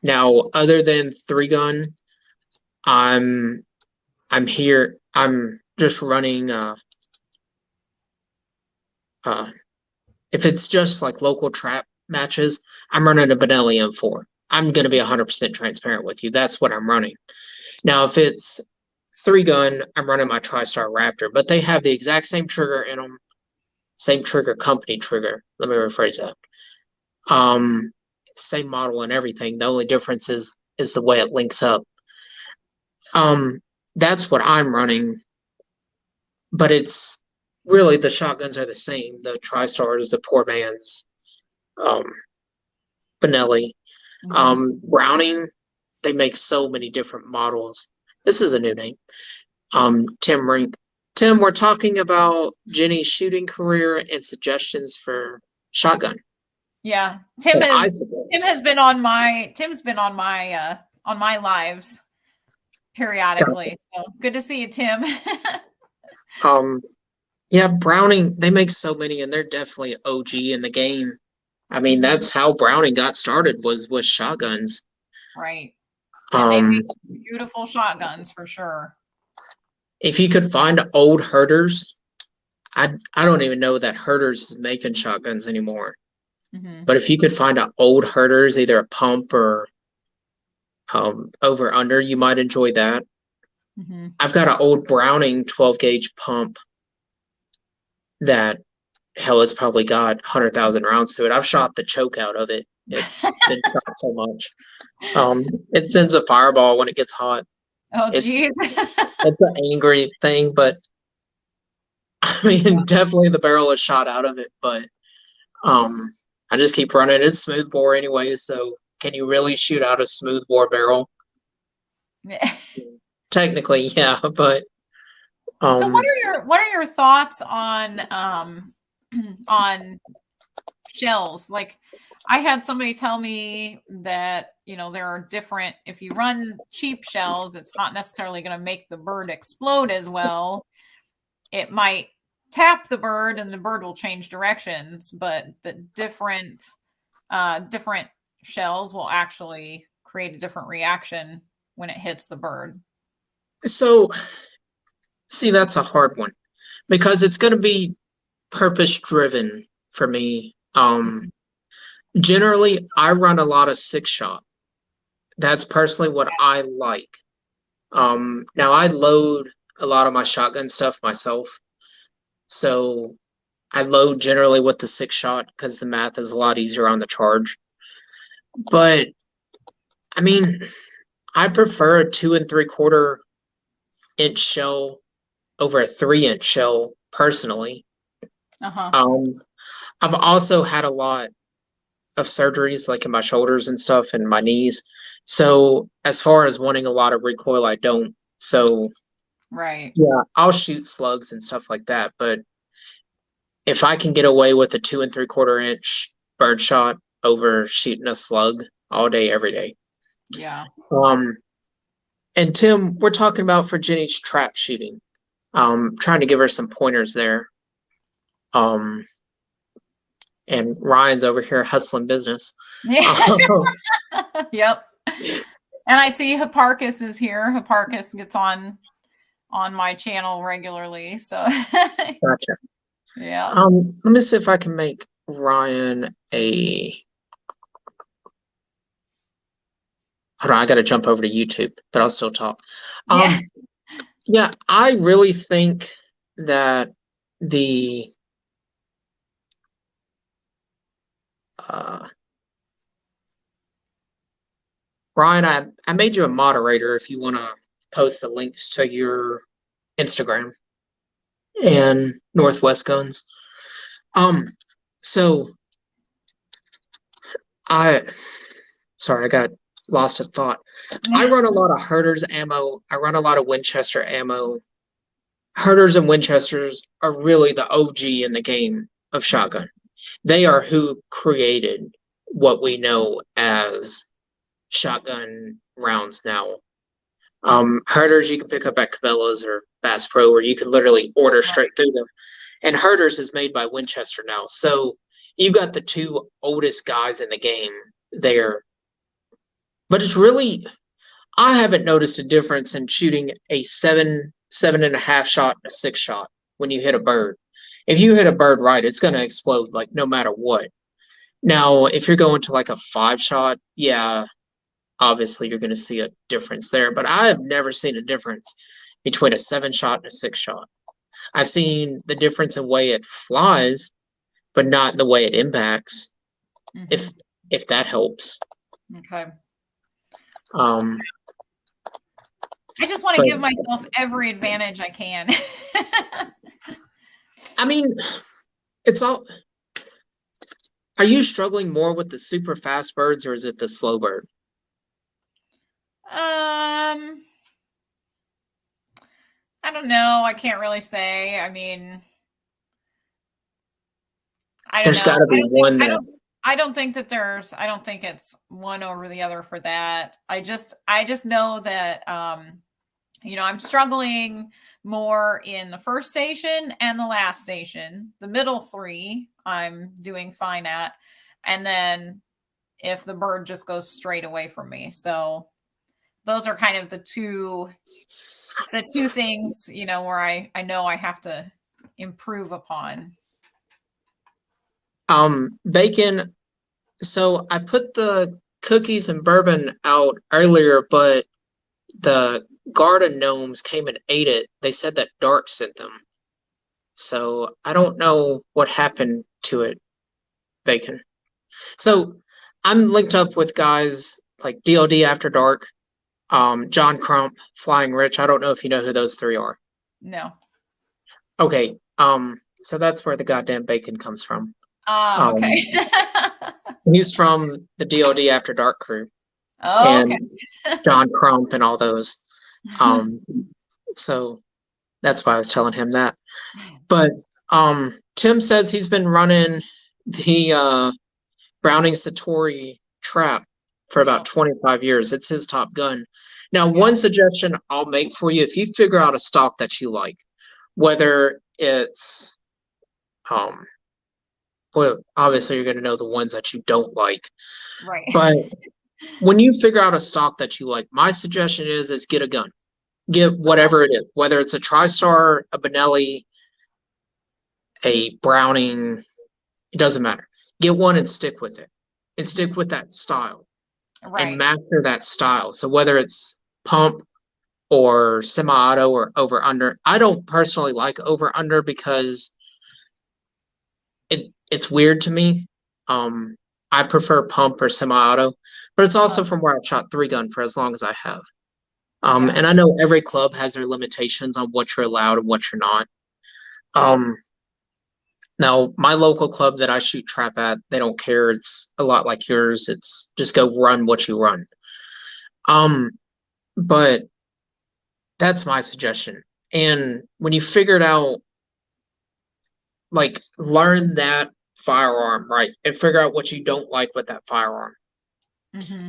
Speaker 1: Now, other than 3-gun, I'm just running if it's just like local trap matches, I'm running a Benelli M4. I'm going to be 100% transparent with you. That's what I'm running. Now, if it's 3-gun, I'm running my TriStar Raptor, but they have the exact same trigger in them, same trigger company trigger. Let me rephrase that. Same model and everything. The only difference is the way it links up. That's what I'm running, but it's really, the shotguns are the same. The TriStar is the poor man's Benelli. Browning, they make so many different models. This is a new name. Tim Rink. Tim, we're talking about Jenny's shooting career and suggestions for shotgun.
Speaker 2: Yeah, Tim has been on my on my lives periodically. So good to see you, Tim.
Speaker 1: Yeah, Browning, they make so many, and they're definitely OG in the game. I mean, that's how Browning got started, was with shotguns.
Speaker 2: Right. And they make beautiful shotguns for sure.
Speaker 1: If you could find old Herders, I don't even know that Herders is making shotguns anymore. But if you could find an old Herders, either a pump or over under, you might enjoy that. I've got an old Browning 12 gauge pump that, hell, it's probably got 100,000 rounds to it. I've shot the choke out of it. It's been shot so much. It sends a fireball when it gets hot.
Speaker 2: Oh, geez.
Speaker 1: It's an angry thing, but I mean, definitely the barrel is shot out of it. But I just keep running. It's smooth bore anyway, so can you really shoot out a smooth bore barrel? Technically, yeah, but
Speaker 2: so what are your thoughts on shells? Like, I had somebody tell me that, you know, there are different, if you run cheap shells, it's not necessarily going to make the bird explode as well. It might tap the bird and the bird will change directions, but the different shells will actually create a different reaction when it hits the bird.
Speaker 1: So, see, that's a hard one, because it's going to be purpose driven for me. Generally, I run a lot of 6-shot. That's personally what I like. Now I load a lot of my shotgun stuff myself, so I load generally with the 6-shot because the math is a lot easier on the charge. But I mean, I prefer a 2 3/4 inch shell over a 3-inch shell personally.
Speaker 2: Uh-huh.
Speaker 1: I've also had a lot of surgeries like in my shoulders and stuff and my knees. So as far as wanting a lot of recoil, I don't. So
Speaker 2: Right.
Speaker 1: yeah, I'll shoot slugs and stuff like that. But if I can get away with a 2 3/4 inch bird shot over shooting a slug all day, every day.
Speaker 2: Yeah.
Speaker 1: And Tim, we're talking about for Jenny's trap shooting. Trying to give her some pointers there. And Ryan's over here hustling business.
Speaker 2: Yeah. Yep. And I see Hipparchus is here. Hipparchus gets on my channel regularly. So
Speaker 1: Gotcha.
Speaker 2: yeah.
Speaker 1: Let me see if I can make Ryan a. Hold on, I gotta jump over to YouTube, but I'll still talk.
Speaker 2: Yeah.
Speaker 1: Yeah, I really think that the Ryan, I made you a moderator if you want to post the links to your Instagram and Northwest Guns. So sorry, I got lost in thought. I run a lot of Herder's ammo. I run a lot of Winchester ammo. Herder's and Winchesters are really the OG in the game of shotgun. They are who created what we know as shotgun rounds now. Herders you can pick up at Cabela's or Bass Pro, where you can literally order straight through them. And Herders is made by Winchester now. So you've got the two oldest guys in the game there. But it's really, I haven't noticed a difference in shooting a 7.5 shot, and a 6-shot when you hit a bird. If you hit a bird right, it's going to explode like no matter what. Now, if you're going to like a 5-shot, yeah, obviously you're going to see a difference there. But I have never seen a difference between a 7-shot and a 6-shot. I've seen the difference in way it flies, but not in the way it impacts. Mm-hmm. If that helps.
Speaker 2: Okay. I just want to give myself every advantage I can.
Speaker 1: I mean, it's all. Are you struggling more with the super fast birds or is it the slow bird?
Speaker 2: I don't know. I can't really say. I mean, I don't know.
Speaker 1: There's got to be one that.
Speaker 2: I don't think it's one over the other for that. I just know that, I'm struggling more in the first station and the last station. The middle 3, I'm doing fine at. And then if the bird just goes straight away from me. So those are kind of the two things, where I know I have to improve upon.
Speaker 1: Bacon. So I put the cookies and bourbon out earlier, but the garden gnomes came and ate it. They said that Dark sent them. So I don't know what happened to it, Bacon. So I'm linked up with guys like DOD After Dark, John Crump, Flying Rich. I don't know if you know who those 3 are.
Speaker 2: No.
Speaker 1: Okay. So that's where the goddamn bacon comes from.
Speaker 2: Okay.
Speaker 1: He's from the DOD After Dark crew.
Speaker 2: Oh, okay.
Speaker 1: And John Crump and all those. So that's why I was telling him that. But Tim says he's been running the Browning Satori trap for about 25 years. It's his top gun. Now, one suggestion I'll make for you, if you figure out a stock that you like, whether it's well, obviously you're going to know the ones that you don't like.
Speaker 2: Right.
Speaker 1: But when you figure out a stock that you like, my suggestion is get a gun. Get whatever it is, whether it's a TriStar, a Benelli, a Browning, it doesn't matter. Get one and stick with it. And stick with that style. Right. And master that style. So whether it's pump or semi-auto or over-under. I don't personally like over-under because it's weird to me. I prefer pump or semi-auto, but it's also from where I've shot 3-gun for as long as I have.
Speaker 2: Yeah.
Speaker 1: And I know every club has their limitations on what you're allowed and what you're not. Um, Now, my local club that I shoot trap at, they don't care. It's a lot like yours. It's just go run what you run. Um, but that's my suggestion. And when you figure it out, like learn that firearm, right? And figure out what you don't like with that firearm.
Speaker 2: Mm-hmm.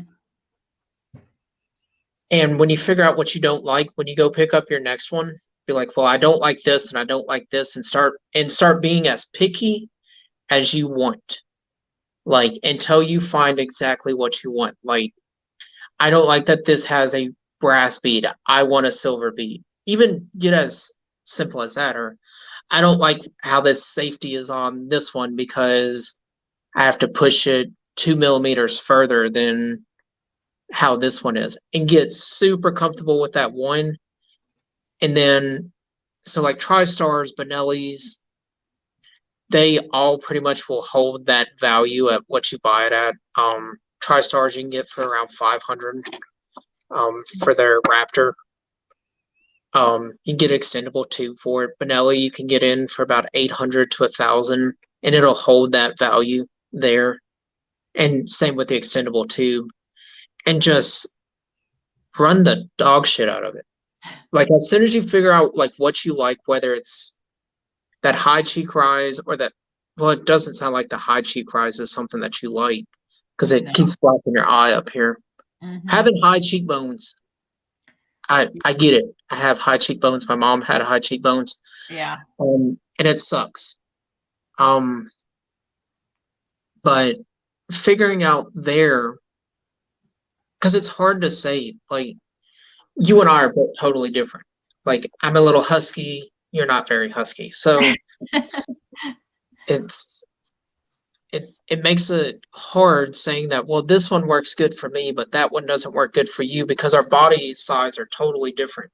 Speaker 1: And when you figure out what you don't like, when you go pick up your next one, be like, well, I don't like this and I don't like this, and start being as picky as you want. Like until you find exactly what you want. Like, I don't like that this has a brass bead. I want a silver bead. Even get as simple as that. Or I don't like how this safety is on this one because I have to push it 2 millimeters further than how this one is, and get super comfortable with that one. And then, so like TriStars, Benelli's, they all pretty much will hold that value at what you buy it at. TriStars you can get for around 500 for their Raptor. You can get an extendable tube for it. Benelli you can get in for about 800 to 1,000, and it'll hold that value there. And same with the extendable tube, and just run the dog shit out of it. Like as soon as you figure out like what you like, whether it's that high cheek rise or that, well, it doesn't sound like the high cheek rise is something that you like because it
Speaker 2: No.
Speaker 1: keeps blocking your eye up here.
Speaker 2: Mm-hmm.
Speaker 1: Having high cheekbones, I get it. I have high cheekbones. My mom had high cheekbones.
Speaker 2: Yeah.
Speaker 1: And it sucks. But figuring out there, because it's hard to say, like you and I are both totally different. Like I'm a little husky, you're not very husky. So it's it makes it hard saying that, well, this one works good for me, but that one doesn't work good for you because our body size are totally different.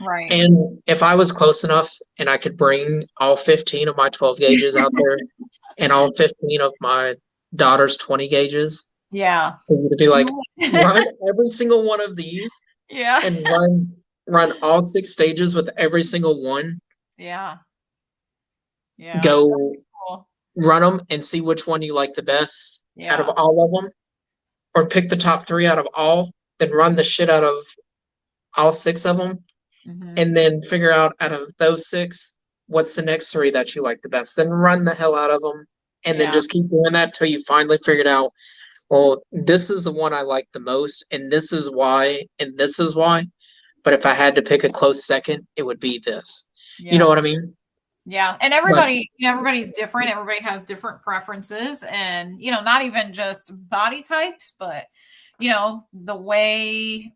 Speaker 2: Right.
Speaker 1: And if I was close enough and I could bring all 15 of my 12 gauges out there and all 15 of my daughter's 20 gauges,
Speaker 2: Yeah.
Speaker 1: for you to be like, run every single one of these
Speaker 2: Yeah.
Speaker 1: and run all 6 stages with every single one.
Speaker 2: Yeah. Yeah.
Speaker 1: Go
Speaker 2: Cool.
Speaker 1: run them and see which one you like the best out of
Speaker 2: Yeah.
Speaker 1: all of them, or pick the top 3 out of all, then run the shit out of all 6 of them,
Speaker 2: Mm-hmm.
Speaker 1: and then figure out of those 6 what's the next 3 that you like the best. Then run the hell out of them, and then
Speaker 2: Yeah.
Speaker 1: just keep doing that till you finally figured out, well, this is the one I like the most, and this is why, and this is why. But if I had to pick a close second, it would be this.
Speaker 2: Yeah.
Speaker 1: You know what I mean?
Speaker 2: Yeah. And everybody's different. Everybody has different preferences, and, not even just body types, but, the way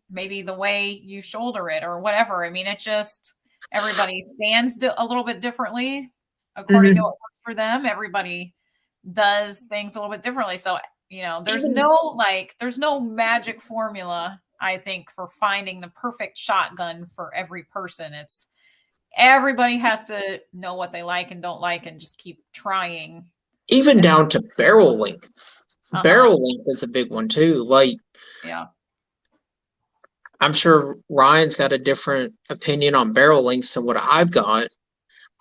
Speaker 2: you shoulder it or whatever. I mean, it just, everybody stands a little bit differently according to what works for them. Everybody does things a little bit differently. So, there's no magic formula, I think, for finding the perfect shotgun for every person. It's everybody has to know what they like and don't like and just keep trying.
Speaker 1: Even down to barrel length.
Speaker 2: Uh-huh.
Speaker 1: Barrel length is a big one too. Like,
Speaker 2: yeah,
Speaker 1: I'm sure Ryan's got a different opinion on barrel lengths than what I've got.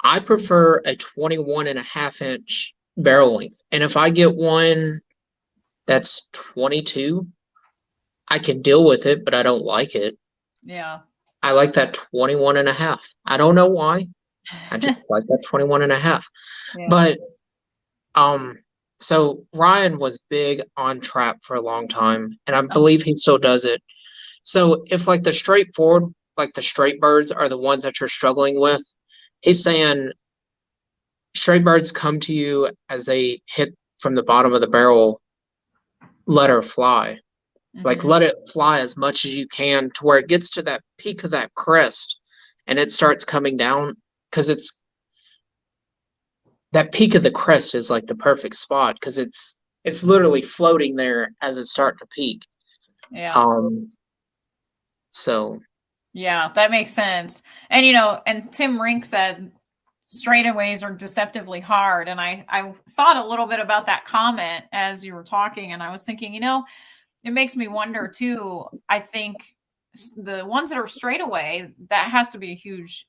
Speaker 1: I prefer a 21.5-inch barrel length. And if I get one that's 22, I can deal with it, but I don't like it.
Speaker 2: Yeah.
Speaker 1: I like that 21.5. I don't know why. I just like that 21.5.
Speaker 2: Yeah.
Speaker 1: But so Ryan was big on trap for a long time, and I believe he still does it. So if like the straightforward, like the straight birds are the ones that you're struggling with, he's saying straight birds come to you as they hit from the bottom of the barrel, let her fly. Like let it fly as much as you can to where it gets to that peak of that crest and it starts coming down, because it's that peak of the crest is like the perfect spot because it's literally floating there as it's starting to peak.
Speaker 2: Yeah.
Speaker 1: So
Speaker 2: yeah, that makes sense. And and Tim Rink said straightaways are deceptively hard. And I thought a little bit about that comment as you were talking, and I was thinking, it makes me wonder too. I think the ones that are straightaway, that has to be a huge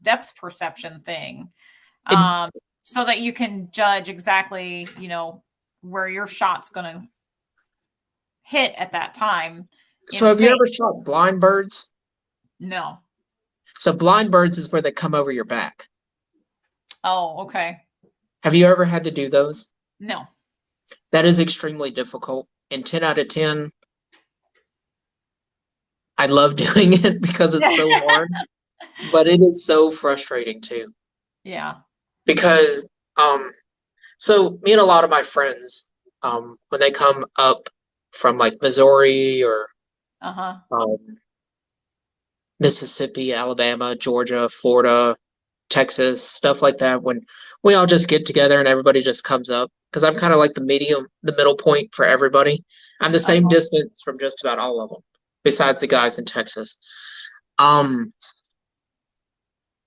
Speaker 2: depth perception thing,
Speaker 1: It,
Speaker 2: so that you can judge exactly, where your shot's going to hit at that time
Speaker 1: so
Speaker 2: in
Speaker 1: have you
Speaker 2: space.
Speaker 1: ever shot blind birds?
Speaker 2: No.
Speaker 1: So blind birds is where they come over your back.
Speaker 2: Oh, okay.
Speaker 1: Have you ever had to do those?
Speaker 2: No.
Speaker 1: That is extremely difficult. And 10 out of 10, I love doing it because it's so hard, but it is so frustrating too.
Speaker 2: Yeah.
Speaker 1: Because so me and a lot of my friends, when they come up from like Missouri or
Speaker 2: Uh-huh.
Speaker 1: Mississippi, Alabama, Georgia, Florida, Texas, stuff like that, when we all just get together and everybody just comes up, because I'm kind of like the middle point for everybody. I'm the same distance from just about all of them, besides the guys in Texas.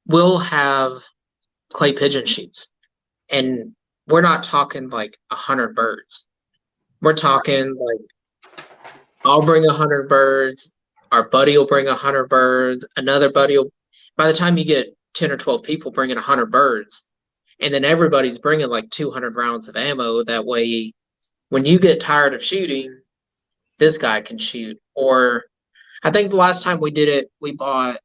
Speaker 1: We'll have clay pigeon shoots, and we're not talking like 100 birds. We're talking like I'll bring 100 birds, our buddy will bring 100 birds, another buddy will. By the time you get 10 or 12 people bringing 100 birds, and then everybody's bringing like 200 rounds of ammo. That way, when you get tired of shooting, this guy can shoot. Or I think the last time we did it, we bought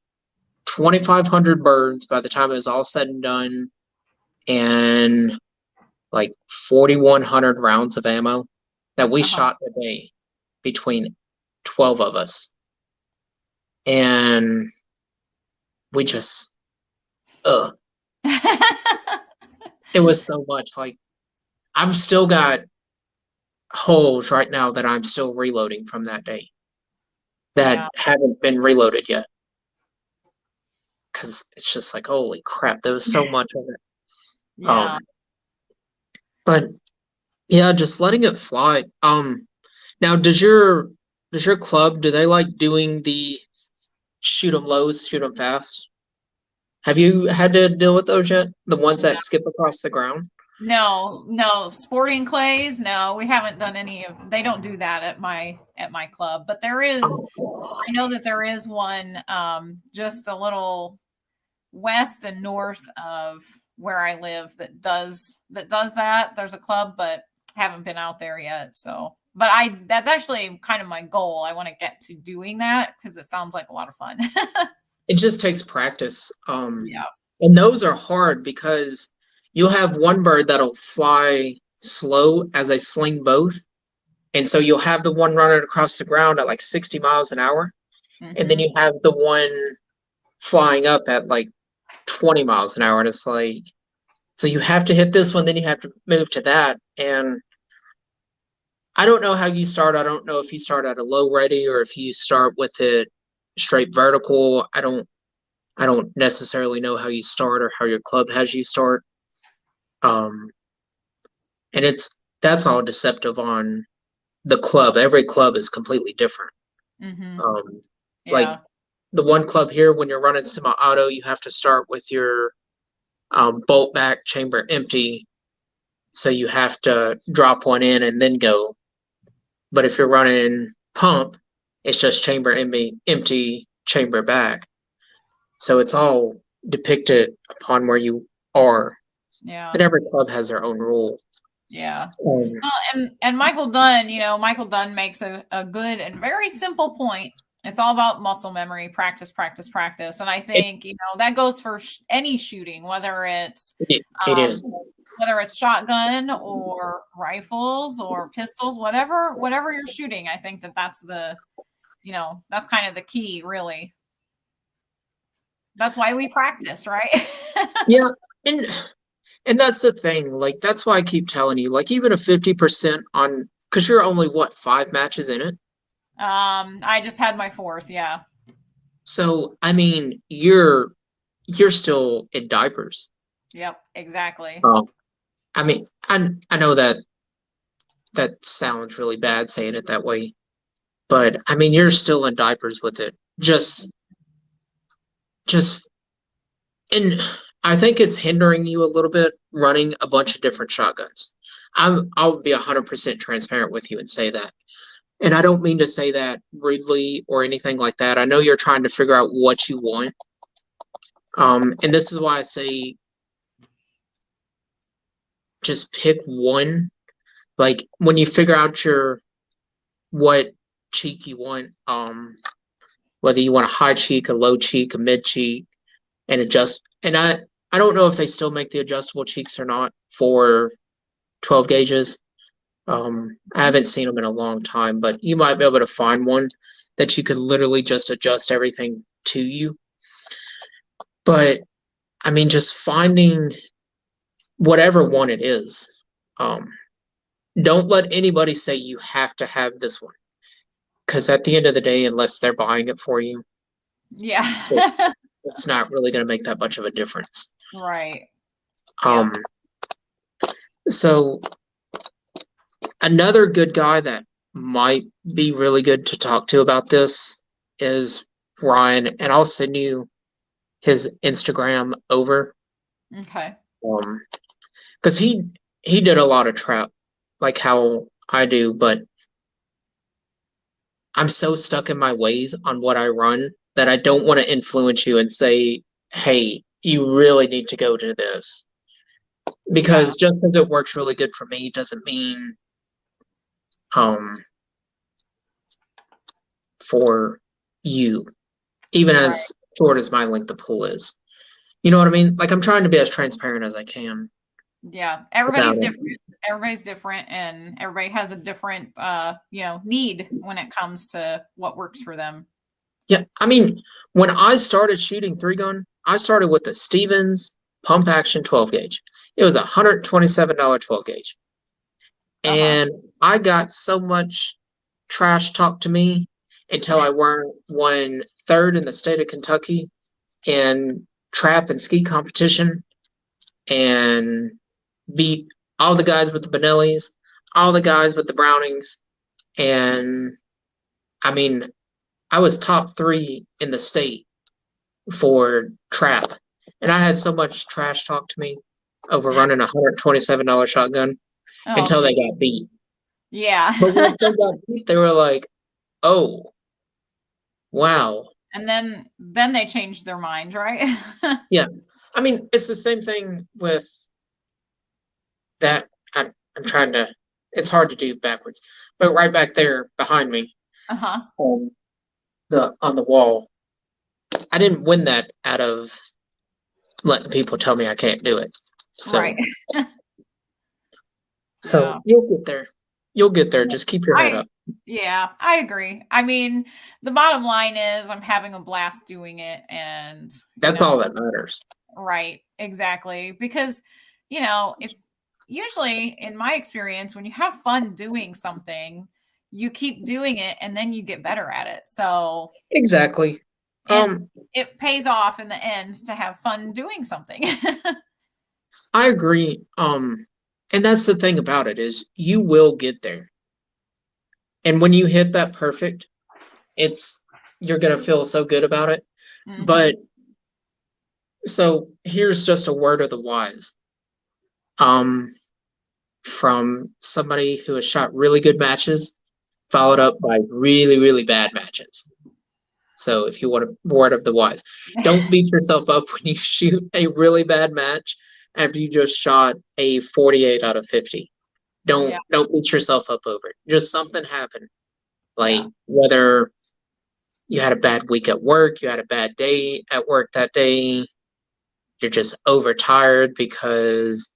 Speaker 1: 2,500 birds by the time it was all said and done, and like 4,100 rounds of ammo that we shot a day between 12 of us. And we just, it was so much. Like, I've still got holes right now that I'm still reloading from that day that haven't been reloaded yet. Because it's just like, holy crap, there was so much of it.
Speaker 2: Yeah.
Speaker 1: But yeah, just letting it fly. Now does your club, do they like doing the shoot 'em low, shoot 'em fast? Have you had to deal with those yet? The ones that skip across the ground?
Speaker 2: No, sporting clays. No, we haven't done any of. They don't do that at my club. But there is. I know that there is one just a little west and north of where I live that does that. There's a club, but haven't been out there yet. So, but that's actually kind of my goal. I want to get to doing that because it sounds like a lot of fun.
Speaker 1: It just takes practice.
Speaker 2: Yeah.
Speaker 1: And those are hard because you'll have one bird that'll fly slow as they sling both. And so you'll have the one running across the ground at like 60 miles an hour. And then you have the one flying up at like 20 miles an hour. And it's like, so you have to hit this one, then you have to move to that. And I don't know how you start. I don't know if you start at a low ready or if you start with it straight vertical. I don't necessarily know how you start or how your club has you start. And that's all deceptive on the club. Every club is completely different. Like the one club here, when you're running semi-auto, you have to start with your bolt back chamber empty. So you have to drop one in and then go. But if you're running pump, it's just chamber empty, chamber back. So it's all depicted upon where you are.
Speaker 2: Yeah.
Speaker 1: But every club has their own rule.
Speaker 2: Yeah. Well, and Michael Dunn makes a good and very simple point. It's all about muscle memory, practice. And I think, that goes for any shooting, whether it's whether it's shotgun or rifles or pistols, whatever you're shooting. I think that's that's kind of the key, really. That's why we practice, right?
Speaker 1: Yeah. And that's the thing. Like, that's why I keep telling you, like, even a 50% on, because you're only, 5 matches in it?
Speaker 2: I just had my 4th, yeah.
Speaker 1: So, I mean, you're still in diapers.
Speaker 2: Yep, exactly.
Speaker 1: I mean, I know that sounds really bad saying it that way, but I mean, you're still in diapers with it. And I think it's hindering you a little bit running a bunch of different shotguns. I'll be 100% transparent with you and say that. And I don't mean to say that rudely or anything like that. I know you're trying to figure out what you want. And this is why I say just pick one. Like when you figure out what cheek you want, whether you want a high cheek, a low cheek, a mid cheek, and adjust. And I don't know if they still make the adjustable cheeks or not for 12 gauges. I haven't seen them in a long time, but you might be able to find one that you could literally just adjust everything to you. But I mean, just finding whatever one it is. Don't let anybody say you have to have this one, because at the end of the day, unless they're buying it for you,
Speaker 2: Yeah.
Speaker 1: it's not really going to make that much of a difference.
Speaker 2: Right.
Speaker 1: So another good guy that might be really good to talk to about this is Ryan, and I'll send you his Instagram over.
Speaker 2: Okay.
Speaker 1: Because he did a lot of trap, like how I do, but I'm so stuck in my ways on what I run that I don't want to influence you and say, hey, you really need to go to this. Because just because it works really good for me doesn't mean for you, even as short as my length of pull is. You know what I mean? Like I'm trying to be as transparent as I can.
Speaker 2: Yeah, everybody's different. Everybody's different, and everybody has a different, need when it comes to what works for them.
Speaker 1: Yeah, I mean, when I started shooting 3-gun, I started with the Stevens pump action 12 gauge. It was $127 12 gauge. And I got so much trash talked to me until I won third in the state of Kentucky in trap and ski competition and beat all the guys with the Benellis, all the guys with the Brownings. And I mean, I was top 3 in the state for trap. And I had so much trash talk to me over running a $127 shotgun until they got beat.
Speaker 2: Yeah.
Speaker 1: But once they got beat, they were like, oh, wow.
Speaker 2: And then they changed their mind, right?
Speaker 1: Yeah. I mean, it's the same thing with that. I'm trying to, it's hard to do backwards, but right back there behind me, on the wall, I didn't win that out of letting people tell me I can't do it. So, so you'll get there. You'll get there. Just keep your head up.
Speaker 2: Yeah, I agree. I mean, the bottom line is I'm having a blast doing it, and
Speaker 1: that's all that matters.
Speaker 2: Right, exactly. Because, if usually in my experience, when you have fun doing something, you keep doing it and then you get better at it. So
Speaker 1: exactly.
Speaker 2: It pays off in the end to have fun doing something.
Speaker 1: I agree. And that's the thing about it is you will get there. And when you hit that perfect, you're gonna feel so good about it. But so here's just a word of the wise. From somebody who has shot really good matches, followed up by really, really bad matches. So if you want a word of the wise, don't beat yourself up when you shoot a really bad match after you just shot a 48 out of 50. Don't beat yourself up over it. Just something happened. Like whether you had a bad week at work, you had a bad day at work that day, you're just overtired because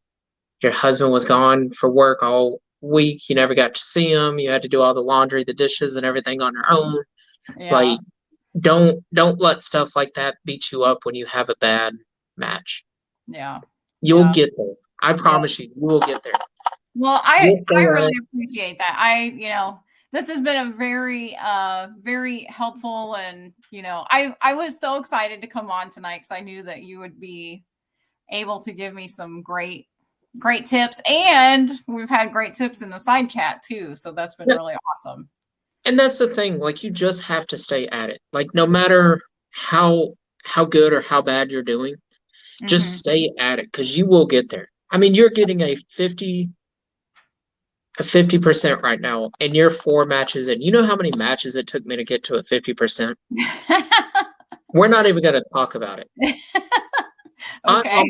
Speaker 1: your husband was gone for work all week, you never got to see him, you had to do all the laundry, the dishes, and everything on your own. Like don't let stuff like that beat you up when you have a bad match. You'll get there. I promise you will get there.
Speaker 2: Well, I really appreciate that. This has been a very very helpful, and I was so excited to come on tonight because I knew that you would be able to give me some great tips, and we've had great tips in the side chat too, so that's been really awesome.
Speaker 1: And that's the thing, like you just have to stay at it. Like no matter how good or how bad you're doing, Just
Speaker 2: Mhm.
Speaker 1: stay at it because you will get there. I mean, you're getting a 50% right now, and you're 4 matches in. You know how many matches it took me to get to a 50%? We're not even going to talk about it. I
Speaker 2: Okay.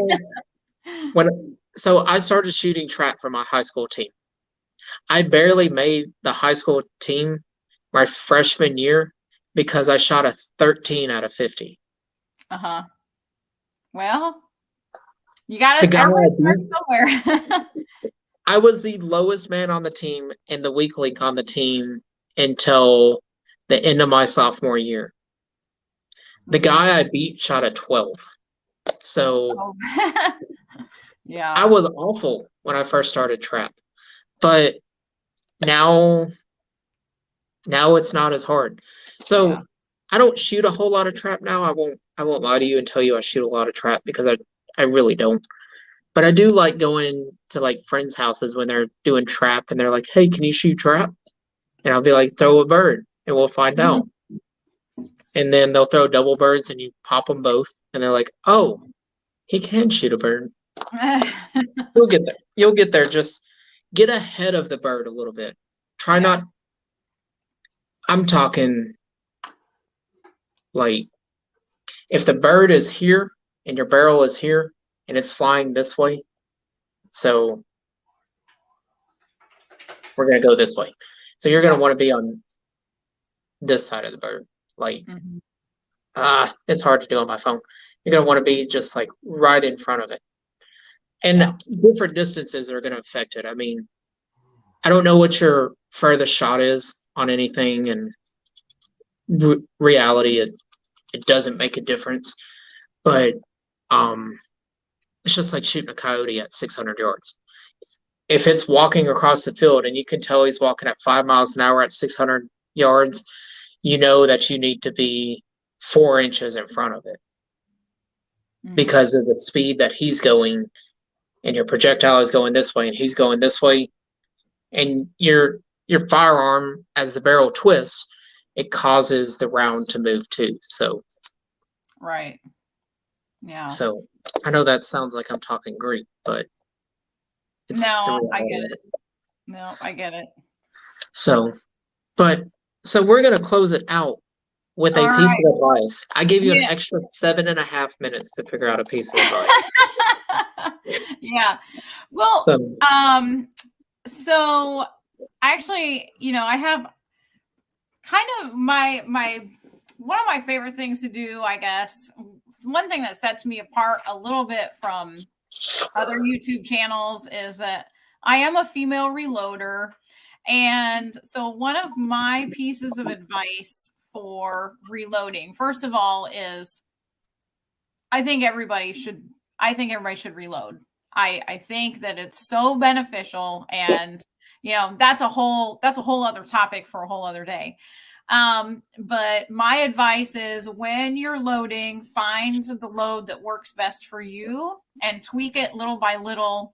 Speaker 1: almost so I started shooting trap for my high school team. I barely made the high school team my freshman year because I shot a 13 out of 50.
Speaker 2: Uh-huh. Well,
Speaker 1: The guy
Speaker 2: everybody
Speaker 1: I
Speaker 2: starts
Speaker 1: beat,
Speaker 2: somewhere.
Speaker 1: I was the lowest man on the team and the weak link on the team until the end of my sophomore year. The
Speaker 2: Mhm.
Speaker 1: guy I beat shot a 12. So
Speaker 2: Oh. Yeah.
Speaker 1: I was awful when I first started trap. But now it's not as hard.
Speaker 2: Yeah.
Speaker 1: So I don't shoot a whole lot of trap now. I won't lie to you and tell you I shoot a lot of trap because I really don't. But I do like going to like friends' houses when they're doing trap and they're like, "Hey, can you shoot trap?" And I'll be like, "Throw a bird and we'll find
Speaker 2: Mhm.
Speaker 1: out." And then they'll throw double birds and you pop them both and they're like, "Oh, he can shoot a bird." You'll get there. You'll get there. Just get ahead of the bird a little bit. Try
Speaker 2: Yeah.
Speaker 1: not I'm talking like if the bird is here and your barrel is here and it's flying this way, so we're gonna go this way. So you're gonna
Speaker 2: Yeah.
Speaker 1: want to be on this side of the bird. Like
Speaker 2: Mhm.
Speaker 1: it's hard to do on my phone. You're gonna want to be just like right in front of it.
Speaker 2: Yeah.
Speaker 1: And different distances are gonna affect it. I mean, I don't know what your furthest shot is on anything, and reality it doesn't make a difference. But um, it's just like shooting a coyote at 600 yards. If it's walking across the field and you can tell he's walking at 5 miles an hour at 600 yards, you know that you need to be 4 inches in front of it
Speaker 2: Mhm.
Speaker 1: because of the speed that he's going, and your projectile is going this way and he's going this way, and your firearm as the barrel twists, it causes the round to move too.
Speaker 2: Right. Yeah.
Speaker 1: So I know that sounds like I'm talking Greek, but it's the
Speaker 2: No, I
Speaker 1: reality
Speaker 2: get
Speaker 1: of
Speaker 2: it.
Speaker 1: it.
Speaker 2: No, I get it.
Speaker 1: So, but so we're gonna close it out with
Speaker 2: All
Speaker 1: a piece
Speaker 2: right.
Speaker 1: of advice. I gave you an
Speaker 2: Yeah.
Speaker 1: extra 7.5 minutes to figure out a piece of advice.
Speaker 2: Yeah. Well,
Speaker 1: So,
Speaker 2: so actually, I have kind of my one of my favorite things to do, I guess. One thing that sets me apart a little bit from other YouTube channels is that I am a female reloader. And so one of my pieces of advice for reloading, first of all, is I think everybody should reload. I think that it's so beneficial, and that's a whole other topic for a whole other day. But my advice is when you're loading, find the load that works best for you and tweak it little by little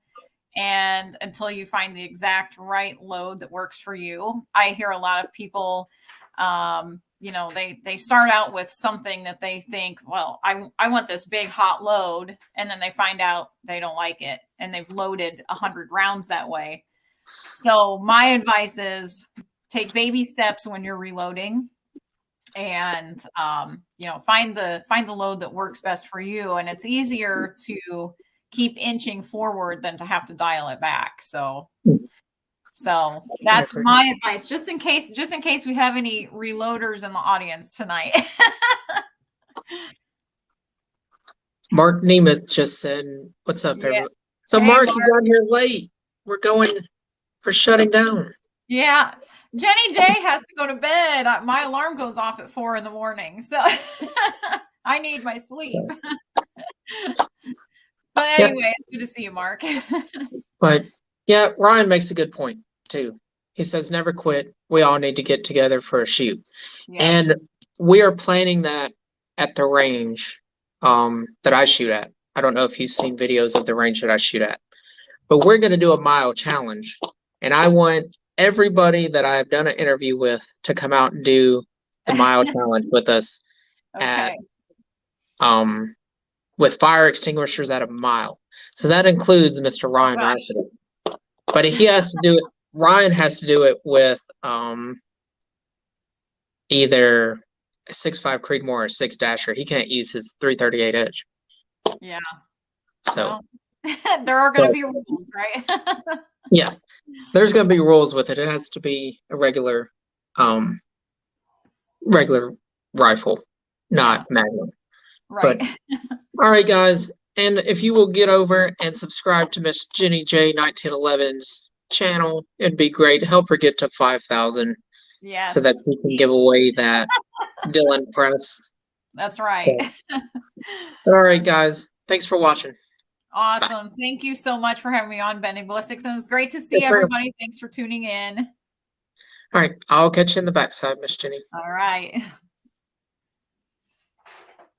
Speaker 2: and until you find the exact right load that works for you. I hear a lot of people, they start out with something that they think, well, I want this big hot load, and then they find out they don't like it, and they've loaded 100 rounds that way. So my advice is take baby steps when you're reloading, and find the load that works best for you, and it's easier to keep inching forward than to have to dial it back. So
Speaker 1: I
Speaker 2: that's
Speaker 1: agree.
Speaker 2: my advice, just in case we have any reloaders in the audience tonight.
Speaker 1: Mark Nemeth just said, "What's up,
Speaker 2: Yeah.
Speaker 1: everyone?" So,
Speaker 2: Hey,
Speaker 1: Mark,
Speaker 2: Mark.
Speaker 1: you got here late. We're going for shutting down.
Speaker 2: Yeah. Jenny J has to go to bed. My alarm goes off at 4 in the morning. So I need my sleep.
Speaker 1: So,
Speaker 2: But
Speaker 1: yeah,
Speaker 2: anyway, it's good to see you, Mark.
Speaker 1: but yeah, Ryan makes a good point too. He says, "Never quit. We all need to get together for a shoot."
Speaker 2: Yeah.
Speaker 1: And we are planning that at the range that I shoot at. I don't know if you've seen videos of the range that I shoot at, but we're going to do a mile challenge. And I want everybody that I've done an interview with to come out and do the mile challenge with us at
Speaker 2: Okay.
Speaker 1: um with fire extinguishers at a mile. So that includes Mr. Ryan Rafferty. But he has to do it. Ryan has to do it with either a 6.5 Creedmoor or a 6 Dasher. He can't use his 338 edge.
Speaker 2: Yeah.
Speaker 1: So
Speaker 2: well, there are going to be rules, right?
Speaker 1: yeah, there's going to be rules with it. It has to be a regular rifle, not Magnum.
Speaker 2: Right.
Speaker 1: But all right, guys, and if you will get over and subscribe to Miss JennyJ1911's channel, it'd be great. Help her get to 5,000.
Speaker 2: Yes.
Speaker 1: So that she can give away that Dylan press.
Speaker 2: That's right.
Speaker 1: So, all right, guys. Thanks for watching.
Speaker 2: Awesome.
Speaker 1: Bye.
Speaker 2: Thank you so much for having me on Bending Ballistics. And it was great to see everybody. Thanks for tuning in.
Speaker 1: All right. I'll catch you in the backside, Miss Jenny.
Speaker 2: All right.